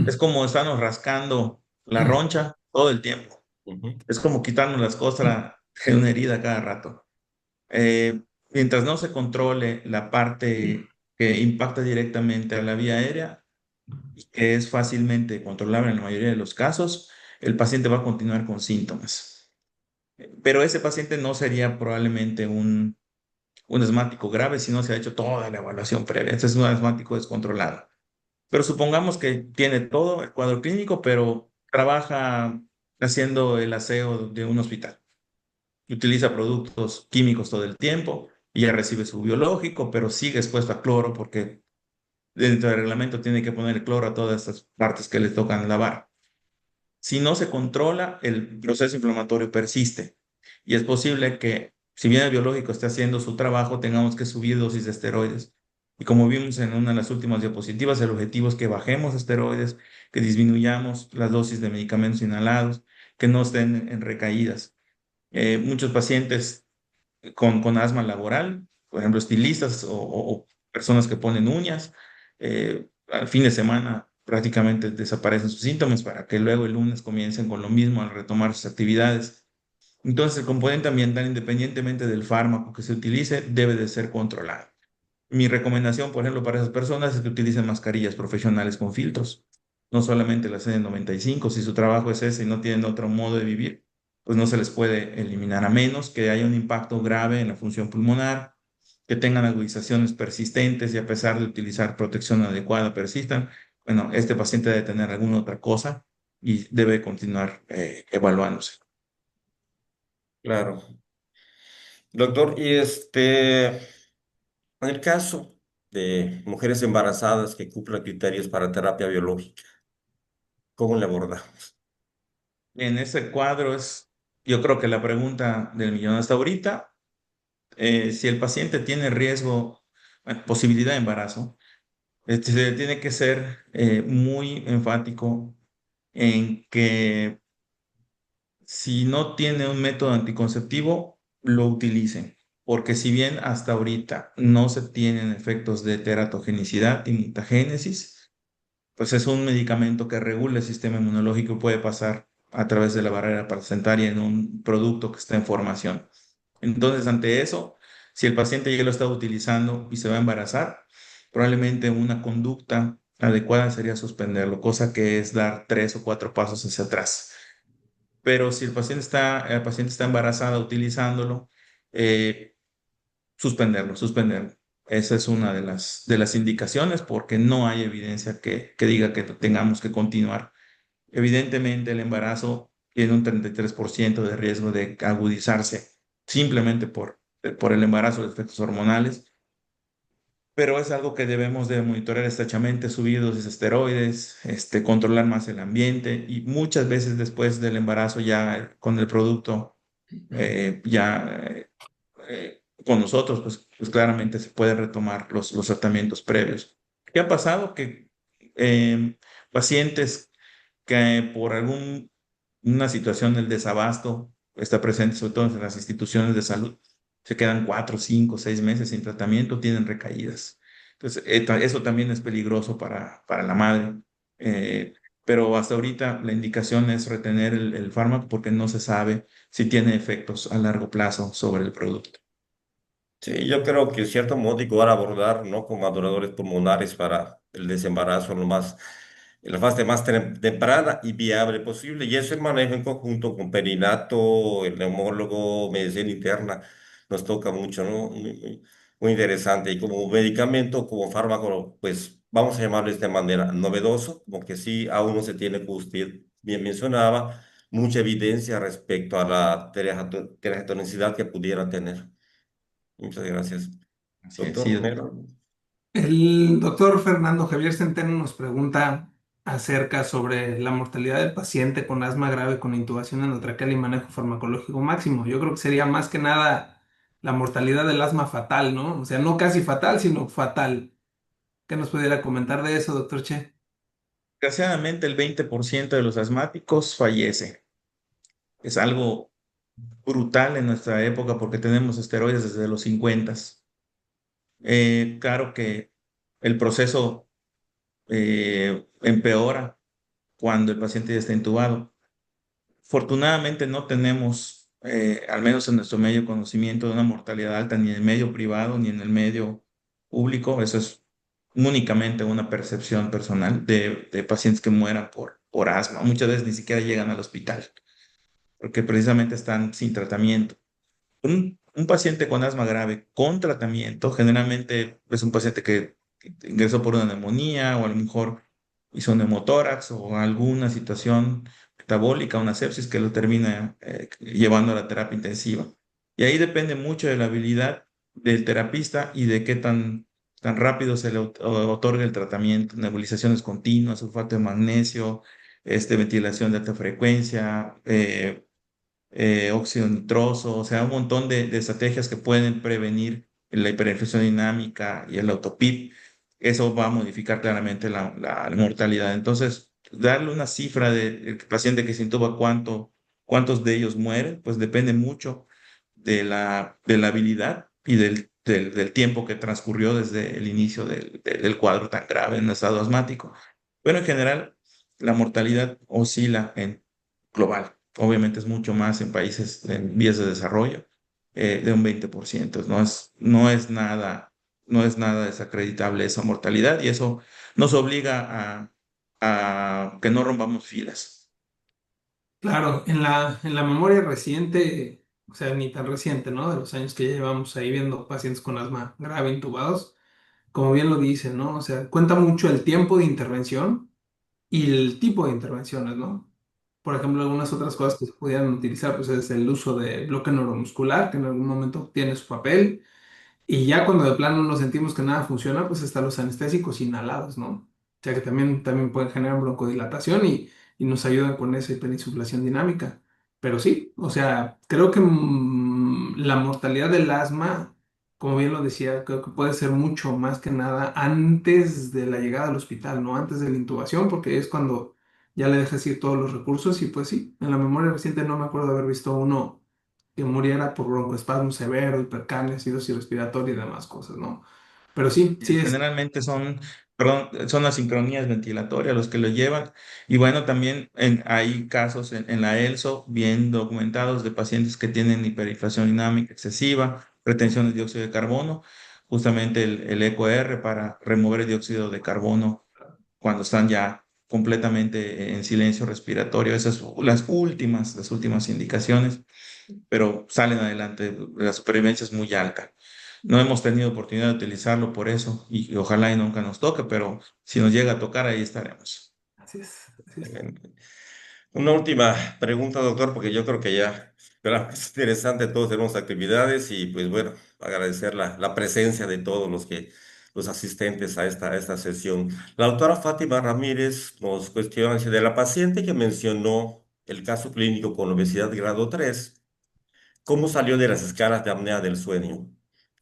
es como estarnos rascando la roncha todo el tiempo. Ujú. Es como quitarnos las costras de una herida cada rato. Mientras no se controle la parte que impacta directamente a la vía aérea, y que es fácilmente controlable en la mayoría de los casos, el paciente va a continuar con síntomas. Pero ese paciente no sería probablemente un asmático grave si no se ha hecho toda la evaluación previa. Este es un asmático descontrolado. Pero supongamos que tiene todo el cuadro clínico, pero trabaja haciendo el aseo de un hospital. Utiliza productos químicos todo el tiempo y ya recibe su biológico, pero sigue expuesto a cloro porque dentro del reglamento tiene que poner cloro a todas estas partes que le tocan lavar. Si no se controla, el proceso inflamatorio persiste y es posible que, si bien el biológico esté haciendo su trabajo, tengamos que subir dosis de esteroides. Y como vimos en una de las últimas diapositivas, el objetivo es que bajemos esteroides, que disminuyamos las dosis de medicamentos inhalados, que no estén en recaídas. Muchos pacientes con asma laboral, por ejemplo, estilistas o personas que ponen uñas, al fin de semana prácticamente desaparecen sus síntomas para que luego el lunes comiencen con lo mismo al retomar sus actividades. Entonces, el componente ambiental, independientemente del fármaco que se utilice, debe de ser controlado. Mi recomendación, por ejemplo, para esas personas es que utilicen mascarillas profesionales con filtros, no solamente las N95, si su trabajo es ese y no tienen otro modo de vivir, pues no se les puede eliminar a menos que haya un impacto grave en la función pulmonar, que tengan agudizaciones persistentes y a pesar de utilizar protección adecuada persistan. Bueno, este paciente debe tener alguna otra cosa y debe continuar evaluándose. Claro. Doctor, en el caso de mujeres embarazadas que cumplan criterios para terapia biológica, ¿cómo le abordamos? En ese cuadro es, yo creo que la pregunta del millón hasta ahorita, si el paciente tiene riesgo, posibilidad de embarazo, se tiene que ser muy enfático en que si no tiene un método anticonceptivo, lo utilicen, porque si bien hasta ahorita no se tienen efectos de teratogenicidad y mutagénesis, pues es un medicamento que regula el sistema inmunológico y puede pasar a través de la barrera placentaria en un producto que está en formación. Entonces, ante eso, si el paciente ya lo está utilizando y se va a embarazar, probablemente una conducta adecuada sería suspenderlo, cosa que es dar 3 o 4 pasos hacia atrás. Pero si el paciente está embarazada utilizándolo, eh, suspenderlo. Esa es una de las indicaciones porque no hay evidencia que diga que tengamos que continuar. Evidentemente, el embarazo tiene un 33% de riesgo de agudizarse simplemente por el embarazo de efectos hormonales, pero es algo que debemos de monitorear estrechamente, subir dosis de esteroides, controlar más el ambiente y muchas veces después del embarazo ya con el producto con nosotros, pues claramente se puede retomar los tratamientos previos. ¿Qué ha pasado? Que pacientes que por una situación del desabasto está presente, sobre todo en las instituciones de salud, se quedan 4, 5, 6 meses sin tratamiento, tienen recaídas. Entonces, eso también es peligroso para la madre. Eh, pero hasta ahorita la indicación es retener el fármaco porque no se sabe si tiene efectos a largo plazo sobre el producto. Sí, yo creo que en cierto modo igual abordar, ¿no? Con maduradores pulmonares para el desembarazo en la fase más temprana y viable posible. Y eso el manejo en conjunto con perinato, el neumólogo, medicina interna, nos toca mucho, ¿no? Muy interesante. Y como medicamento, como fármaco, pues vamos a llamarlo de esta manera, novedoso, como que sí, aún no se tiene, como usted bien mencionaba, mucha evidencia respecto a la teratogenicidad que pudiera tener. Muchas gracias. Así es, Doctor sí, doctor. Romero. El doctor Fernando Javier Centeno nos pregunta acerca sobre la mortalidad del paciente con asma grave con intubación endotraqueal y manejo farmacológico máximo. Yo creo que sería más que nada la mortalidad del asma fatal, ¿no? O sea, no casi fatal, sino fatal. ¿Qué nos pudiera comentar de eso, doctor Che? Desgraciadamente, el 20% de los asmáticos fallece. Es algo brutal en nuestra época porque tenemos esteroides desde los 50. Claro que el proceso empeora cuando el paciente ya está intubado. Afortunadamente no tenemos, al menos en nuestro medio, conocimiento de una mortalidad alta ni en el medio privado ni en el medio público. Eso es únicamente una percepción personal de pacientes que mueran por asma. Muchas veces ni siquiera llegan al hospital porque precisamente están sin tratamiento. Un paciente con asma grave con tratamiento generalmente es un paciente que ingresó por una neumonía o a lo mejor hizo un neumotórax o alguna situación metabólica, una sepsis que lo termina llevando a la terapia intensiva. Y ahí depende mucho de la habilidad del terapista y de qué tan rápido se le otorga el tratamiento, nebulizaciones continuas, sulfato de magnesio, ventilación de alta frecuencia, óxido nitroso, o sea, un montón de estrategias que pueden prevenir la hiperinfección dinámica y el autopip. Eso va a modificar claramente la mortalidad. Entonces, darle una cifra del paciente que se intuba cuántos de ellos mueren, pues depende mucho de la habilidad y del tiempo que transcurrió desde el inicio del cuadro tan grave en estado asmático. Pero en general, la mortalidad oscila en global. Obviamente es mucho más en países en vías de desarrollo, de un 20%. No es nada desacreditable esa mortalidad y eso nos obliga a que no rompamos filas. Claro, en la memoria reciente, o sea, ni tan reciente, ¿no? De los años que ya llevamos ahí viendo pacientes con asma grave intubados, como bien lo dicen, ¿no? O sea, cuenta mucho el tiempo de intervención y el tipo de intervenciones, ¿no? Por ejemplo, algunas otras cosas que se pudieran utilizar, pues es el uso de bloque neuromuscular, que en algún momento tiene su papel, y ya cuando de plano no sentimos que nada funciona, pues están los anestésicos inhalados, ¿no? O sea que también pueden generar broncodilatación y nos ayudan con esa hiperinsuflación dinámica. Pero sí, o sea, creo que la mortalidad del asma, como bien lo decía, creo que puede ser mucho más que nada antes de la llegada al hospital, ¿no? Antes de la intubación, porque es cuando ya le dejas ir todos los recursos y pues sí, en la memoria reciente no me acuerdo haber visto uno que muriera por broncoespasmo severo, hipercapnia, acidosis respiratoria y demás cosas, ¿no? Pero sí, sí es. Generalmente son, perdón, son las sincronías ventilatorias los que lo llevan. Y bueno, también hay casos en la ELSO bien documentados de pacientes que tienen hiperinflación dinámica excesiva, retención de dióxido de carbono, justamente el EcoR para remover el dióxido de carbono cuando están ya completamente en silencio respiratorio. Esas son las últimas indicaciones, pero salen adelante. La supervivencia es muy alta. No hemos tenido oportunidad de utilizarlo por eso y ojalá y nunca nos toque, pero si nos llega a tocar, ahí estaremos. Así es, así es. Una última pregunta, doctor, porque yo creo que ya, claro, es interesante, todos tenemos actividades y pues bueno, agradecer la presencia de todos los asistentes a esta sesión. La doctora Fátima Ramírez nos cuestiona dice, de la paciente que mencionó el caso clínico con obesidad grado 3, ¿cómo salió de las escalas de apnea del sueño?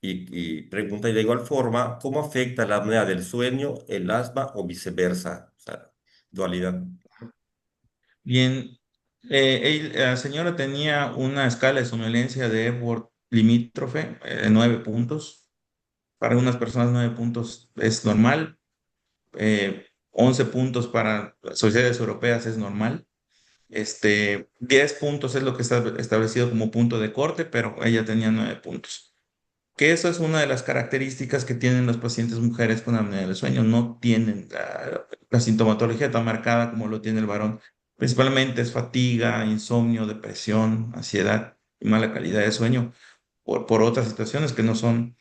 Y pregunta y de igual forma, ¿cómo afecta la apnea del sueño, el asma o viceversa? O sea, dualidad. Bien, la señora tenía una escala de somnolencia de Epworth limítrofe de 9 puntos. Para algunas personas 9 puntos es normal, 11 puntos para sociedades europeas es normal. 10 puntos es lo que está establecido como punto de corte, pero ella tenía 9 puntos. Que eso es una de las características que tienen los pacientes mujeres con apnea del sueño. No tienen la sintomatología tan marcada como lo tiene el varón. Principalmente es fatiga, insomnio, depresión, ansiedad y mala calidad de sueño por otras situaciones que no son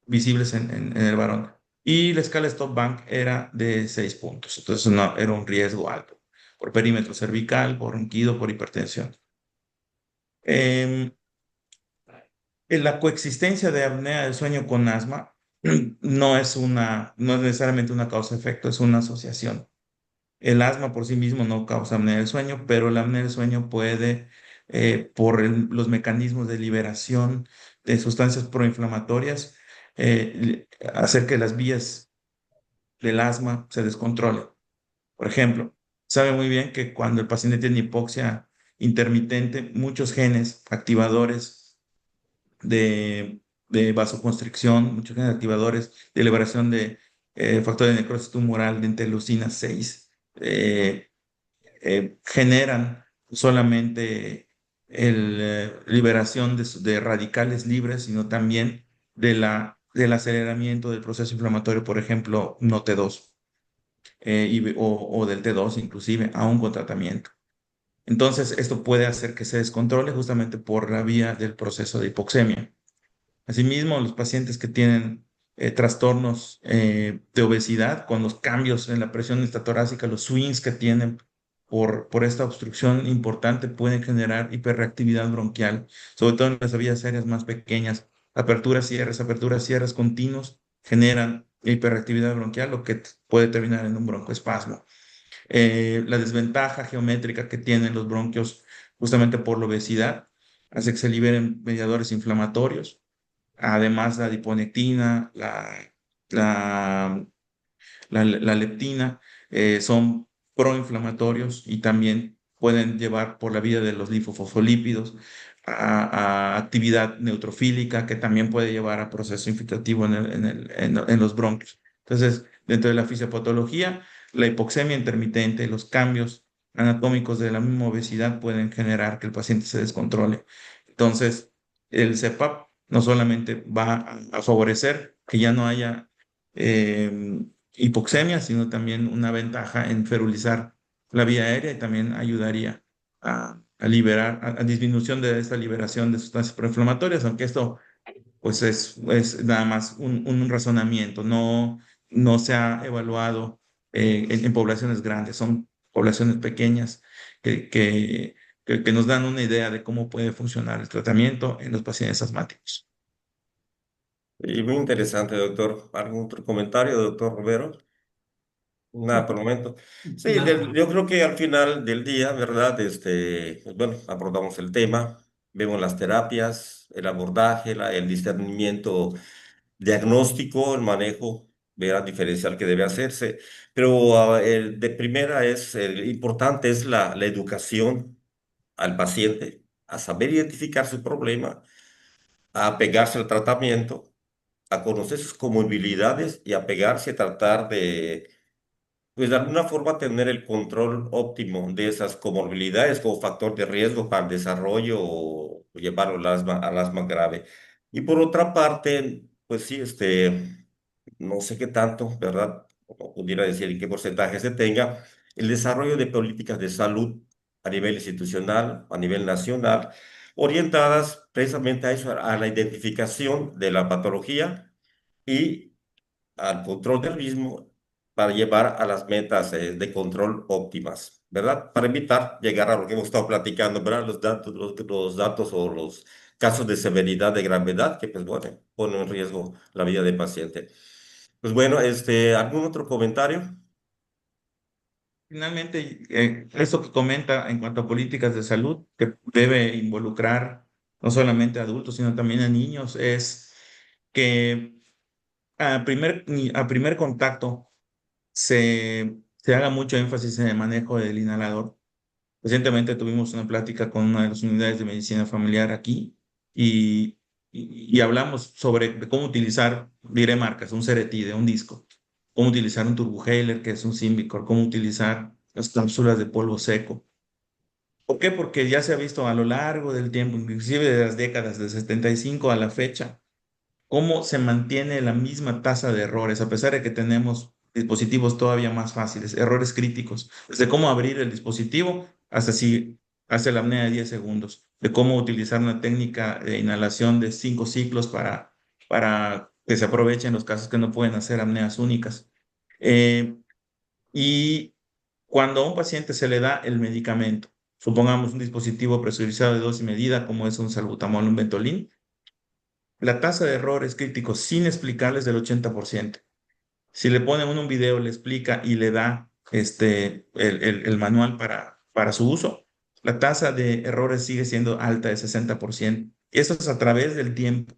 visibles en el varón. Y la escala Stop Bank era de 6 puntos. Entonces no, era un riesgo alto por perímetro cervical, por ronquido, por hipertensión. Em, en la coexistencia de apnea del sueño con asma no es necesariamente una causa-efecto, es una asociación. El asma por sí mismo no causa apnea del sueño, pero la apnea del sueño puede, por los mecanismos de liberación de sustancias proinflamatorias, hacer que las vías del asma se descontrolen. Por ejemplo, sabe muy bien que cuando el paciente tiene hipoxia intermitente, muchos genes activadores de vasoconstricción, muchos genes activadores de liberación de factor de necrosis tumoral de interleucina 6, generan solamente liberación de radicales libres, sino también del aceleramiento del proceso inflamatorio, por ejemplo, no T2, o del T2 inclusive, aún con tratamiento. Entonces, esto puede hacer que se descontrole justamente por la vía del proceso de hipoxemia. Asimismo, los pacientes que tienen trastornos de obesidad, con los cambios en la presión intratorácica, los swings que tienen por esta obstrucción importante, pueden generar hiperreactividad bronquial, sobre todo en las vías aéreas más pequeñas. Aperturas, cierres continuos generan hiperreactividad bronquial, lo que puede terminar en un broncoespasmo. La desventaja geométrica que tienen los bronquios justamente por la obesidad hace que se liberen mediadores inflamatorios. Además, la adiponectina, la, la leptina son proinflamatorios y también pueden llevar por la vía de los linfofosfolípidos a actividad neutrofílica que también puede llevar a proceso infiltrativo en los bronquios. Entonces, dentro de la fisiopatología, la hipoxemia intermitente, los cambios anatómicos de la misma obesidad pueden generar que el paciente se descontrole. Entonces, el CEPAP no solamente va a favorecer que ya no haya hipoxemia, sino también una ventaja en ferulizar la vía aérea y también ayudaría a liberar, a disminución de esta liberación de sustancias proinflamatorias, aunque esto pues es nada más un razonamiento, no se ha evaluado en poblaciones grandes, son poblaciones pequeñas que, que, que nos dan una idea de cómo puede funcionar el tratamiento en los pacientes asmáticos. Y muy interesante, doctor. ¿Algún otro comentario, doctor Romero? Nada, por el momento. Sí, Nada. yo creo que al final del día, ¿verdad? Pues bueno, abordamos el tema, vemos las terapias, el abordaje, el discernimiento diagnóstico, el manejo, ver diferencial que debe hacerse. Pero el de primera el importante es la educación al paciente, a saber identificar su problema, a apegarse al tratamiento, a conocer sus comorbilidades y apegarse a tratar de pues de alguna forma tener el control óptimo de esas comorbilidades como factor de riesgo para el desarrollo o llevarlo al asma grave. Y por otra parte, pues sí, no sé qué tanto, ¿verdad? O pudiera decir en qué porcentaje se tenga el desarrollo de políticas de salud a nivel institucional, a nivel nacional, orientadas precisamente a eso, a la identificación de la patología y al control del mismo para llevar a las metas de control óptimas, ¿verdad? Para evitar llegar a lo que hemos estado platicando, ¿verdad? Los datos o los casos de severidad, de gravedad, que pues bueno, ponen en riesgo la vida del paciente. Pues bueno, ¿algún otro comentario? Finalmente, esto que comenta en cuanto a políticas de salud, que debe involucrar no solamente a adultos, sino también a niños, es que a primer contacto se haga mucho énfasis en el manejo del inhalador. Recientemente tuvimos una plática con una de las unidades de medicina familiar aquí y, y hablamos sobre de cómo utilizar, diré marcas, un Ceretide, un disco, cómo utilizar un Turbohaler, que es un Symbicort, cómo utilizar las cápsulas de polvo seco. ¿Por qué? Porque ya se ha visto a lo largo del tiempo, inclusive de las décadas de 75 a la fecha, cómo se mantiene la misma tasa de errores, a pesar de que tenemos dispositivos todavía más fáciles, errores críticos, desde cómo abrir el dispositivo hasta si hace la apnea de 10 segundos, de cómo utilizar una técnica de inhalación de 5 ciclos para que se aprovechen los casos que no pueden hacer apneas únicas. Eh, y cuando a un paciente se le da el medicamento, supongamos un dispositivo presurizado de dosis medida como es un salbutamol, un Ventolin, la tasa de errores críticos sin explicarles del 80%. Si le ponen uno un video, le explica y le da el manual para su uso, la tasa de errores sigue siendo alta de 60%. Eso es a través del tiempo.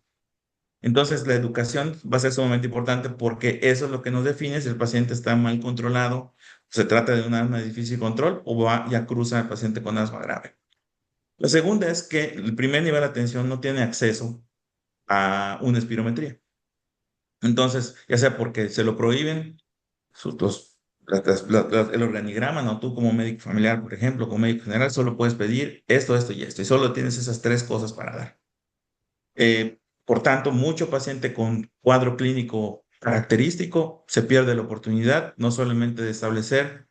Entonces, la educación va a ser sumamente importante porque eso es lo que nos define si el paciente está mal controlado, se trata de un asma de difícil control o ya cruza al paciente con asma grave. La segunda es que el primer nivel de atención no tiene acceso a una espirometría. Entonces, ya sea porque se lo prohíben, sus, los, el organigrama, ¿no? Tú como médico familiar, por ejemplo, como médico general, solo puedes pedir esto, esto y esto, y solo tienes esas tres cosas para dar. Por tanto, mucho paciente con cuadro clínico característico se pierde la oportunidad no solamente de establecer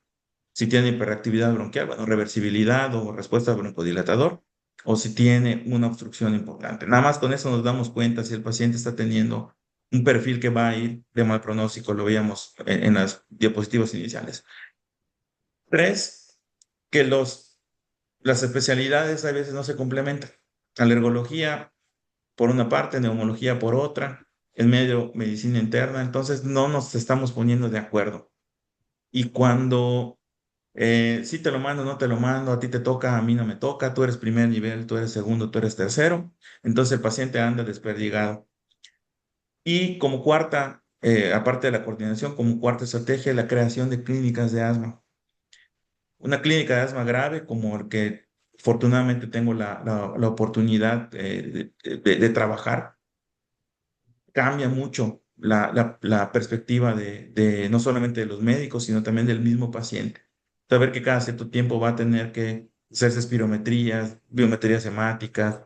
si tiene hiperactividad bronquial, bueno, reversibilidad o respuesta al broncodilatador, o si tiene una obstrucción importante. Nada más con eso nos damos cuenta si el paciente está teniendo un perfil que va a ir de mal pronóstico, lo veíamos en las diapositivas iniciales. Tres, que las especialidades a veces no se complementan. Alergología por una parte, neumología por otra, en medio medicina interna, entonces no nos estamos poniendo de acuerdo. Y cuando si te lo mando, no te lo mando, a ti te toca, a mí no me toca, tú eres primer nivel, tú eres segundo, tú eres tercero, entonces el paciente anda desperdigado. Y como cuarta, aparte de la coordinación, como cuarta estrategia, la creación de clínicas de asma. Una clínica de asma grave, como el que afortunadamente tengo la oportunidad de trabajar, cambia mucho la perspectiva de no solamente de los médicos, sino también del mismo paciente. Saber que cada cierto tiempo va a tener que hacerse espirometrías, biometrías hemáticas,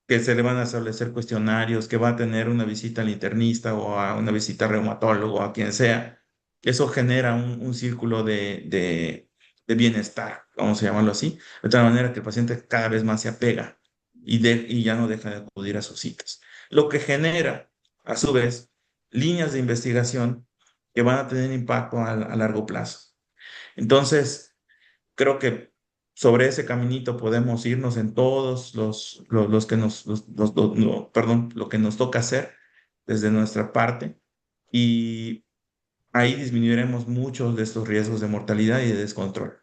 que se le van a establecer cuestionarios, que va a tener una visita al internista o a una visita al reumatólogo, a quien sea. Eso genera un círculo de bienestar, vamos a llamarlo así, de tal manera que el paciente cada vez más se apega y ya no deja de acudir a sus citas. Lo que genera, a su vez, líneas de investigación que van a tener impacto a largo plazo. Entonces, creo que sobre ese caminito podemos irnos en todos los que no, perdón, lo que nos toca hacer desde nuestra parte y ahí disminuiremos muchos de estos riesgos de mortalidad y de descontrol.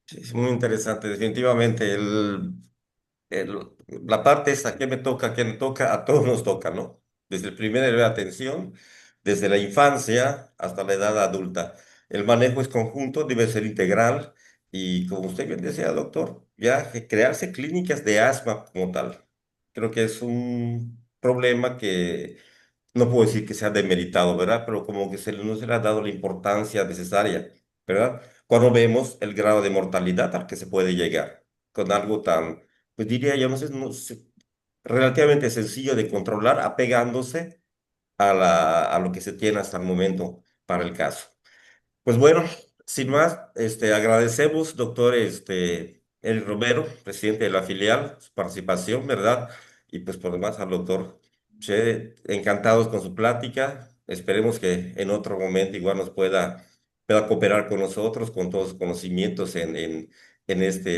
Sí, es muy interesante, definitivamente. La parte esta, qué me toca, a todos nos toca, ¿no? Desde el primer nivel de atención, desde la infancia hasta la edad adulta. El manejo es conjunto, debe ser integral y como usted bien decía, doctor, ya que crearse clínicas de asma como tal. Creo que es un problema que no puedo decir que sea demeritado, ¿verdad? Pero como que no se le ha dado la importancia necesaria, ¿verdad? Cuando vemos el grado de mortalidad al que se puede llegar con algo tan, pues diría yo, no sé, relativamente sencillo de controlar, apegándose a lo que se tiene hasta el momento para el caso. Pues bueno, sin más, agradecemos, doctor, El Romero, presidente de la filial, su participación, ¿verdad? Y pues por demás al doctor Che, encantados con su plática. Esperemos que en otro momento igual pueda cooperar con nosotros, con todos sus conocimientos en esta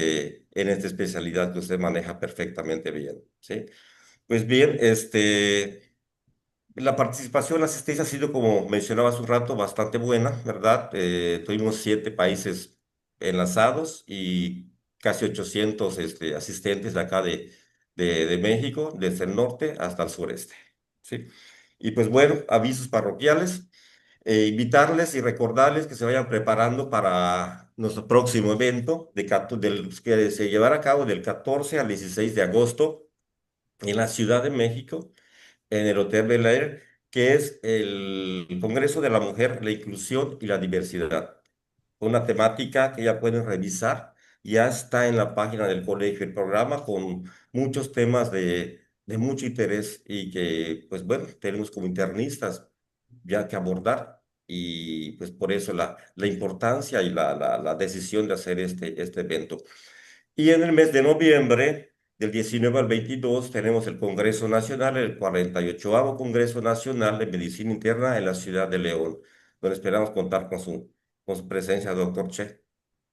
especialidad que usted maneja perfectamente bien, ¿sí? Pues bien, la participación, la asistencia ha sido, como mencionaba hace un rato, bastante buena, ¿verdad? Tuvimos 7 países enlazados y casi 800 asistentes de acá de México, desde el norte hasta el sureste, ¿sí? Y pues bueno, avisos parroquiales, invitarles y recordarles que se vayan preparando para nuestro próximo evento que se llevará a cabo del 14 al 16 de agosto en la Ciudad de México en el Hotel Bel Air, que es el Congreso de la Mujer, la Inclusión y la Diversidad. Una temática que ya pueden revisar, ya está en la página del colegio el programa con muchos temas de mucho interés y que, pues bueno, tenemos como internistas ya que abordar y pues por eso la importancia y la decisión de hacer este evento. Y en el mes de noviembre, del 19 al 22, tenemos el Congreso Nacional, el 48º Congreso Nacional de Medicina Interna en la ciudad de León, donde esperamos contar con su presencia, doctor Che,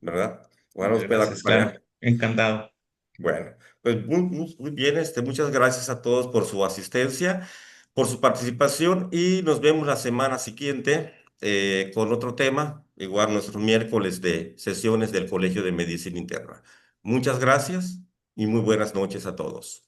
¿verdad? Ojalá nos Muchas pueda gracias, claro, acompañar. encantado. Bueno, pues muy bien, muchas gracias a todos por su asistencia, por su participación y nos vemos la semana siguiente con otro tema, igual nuestro miércoles de sesiones del Colegio de Medicina Interna. Muchas gracias y muy buenas noches a todos.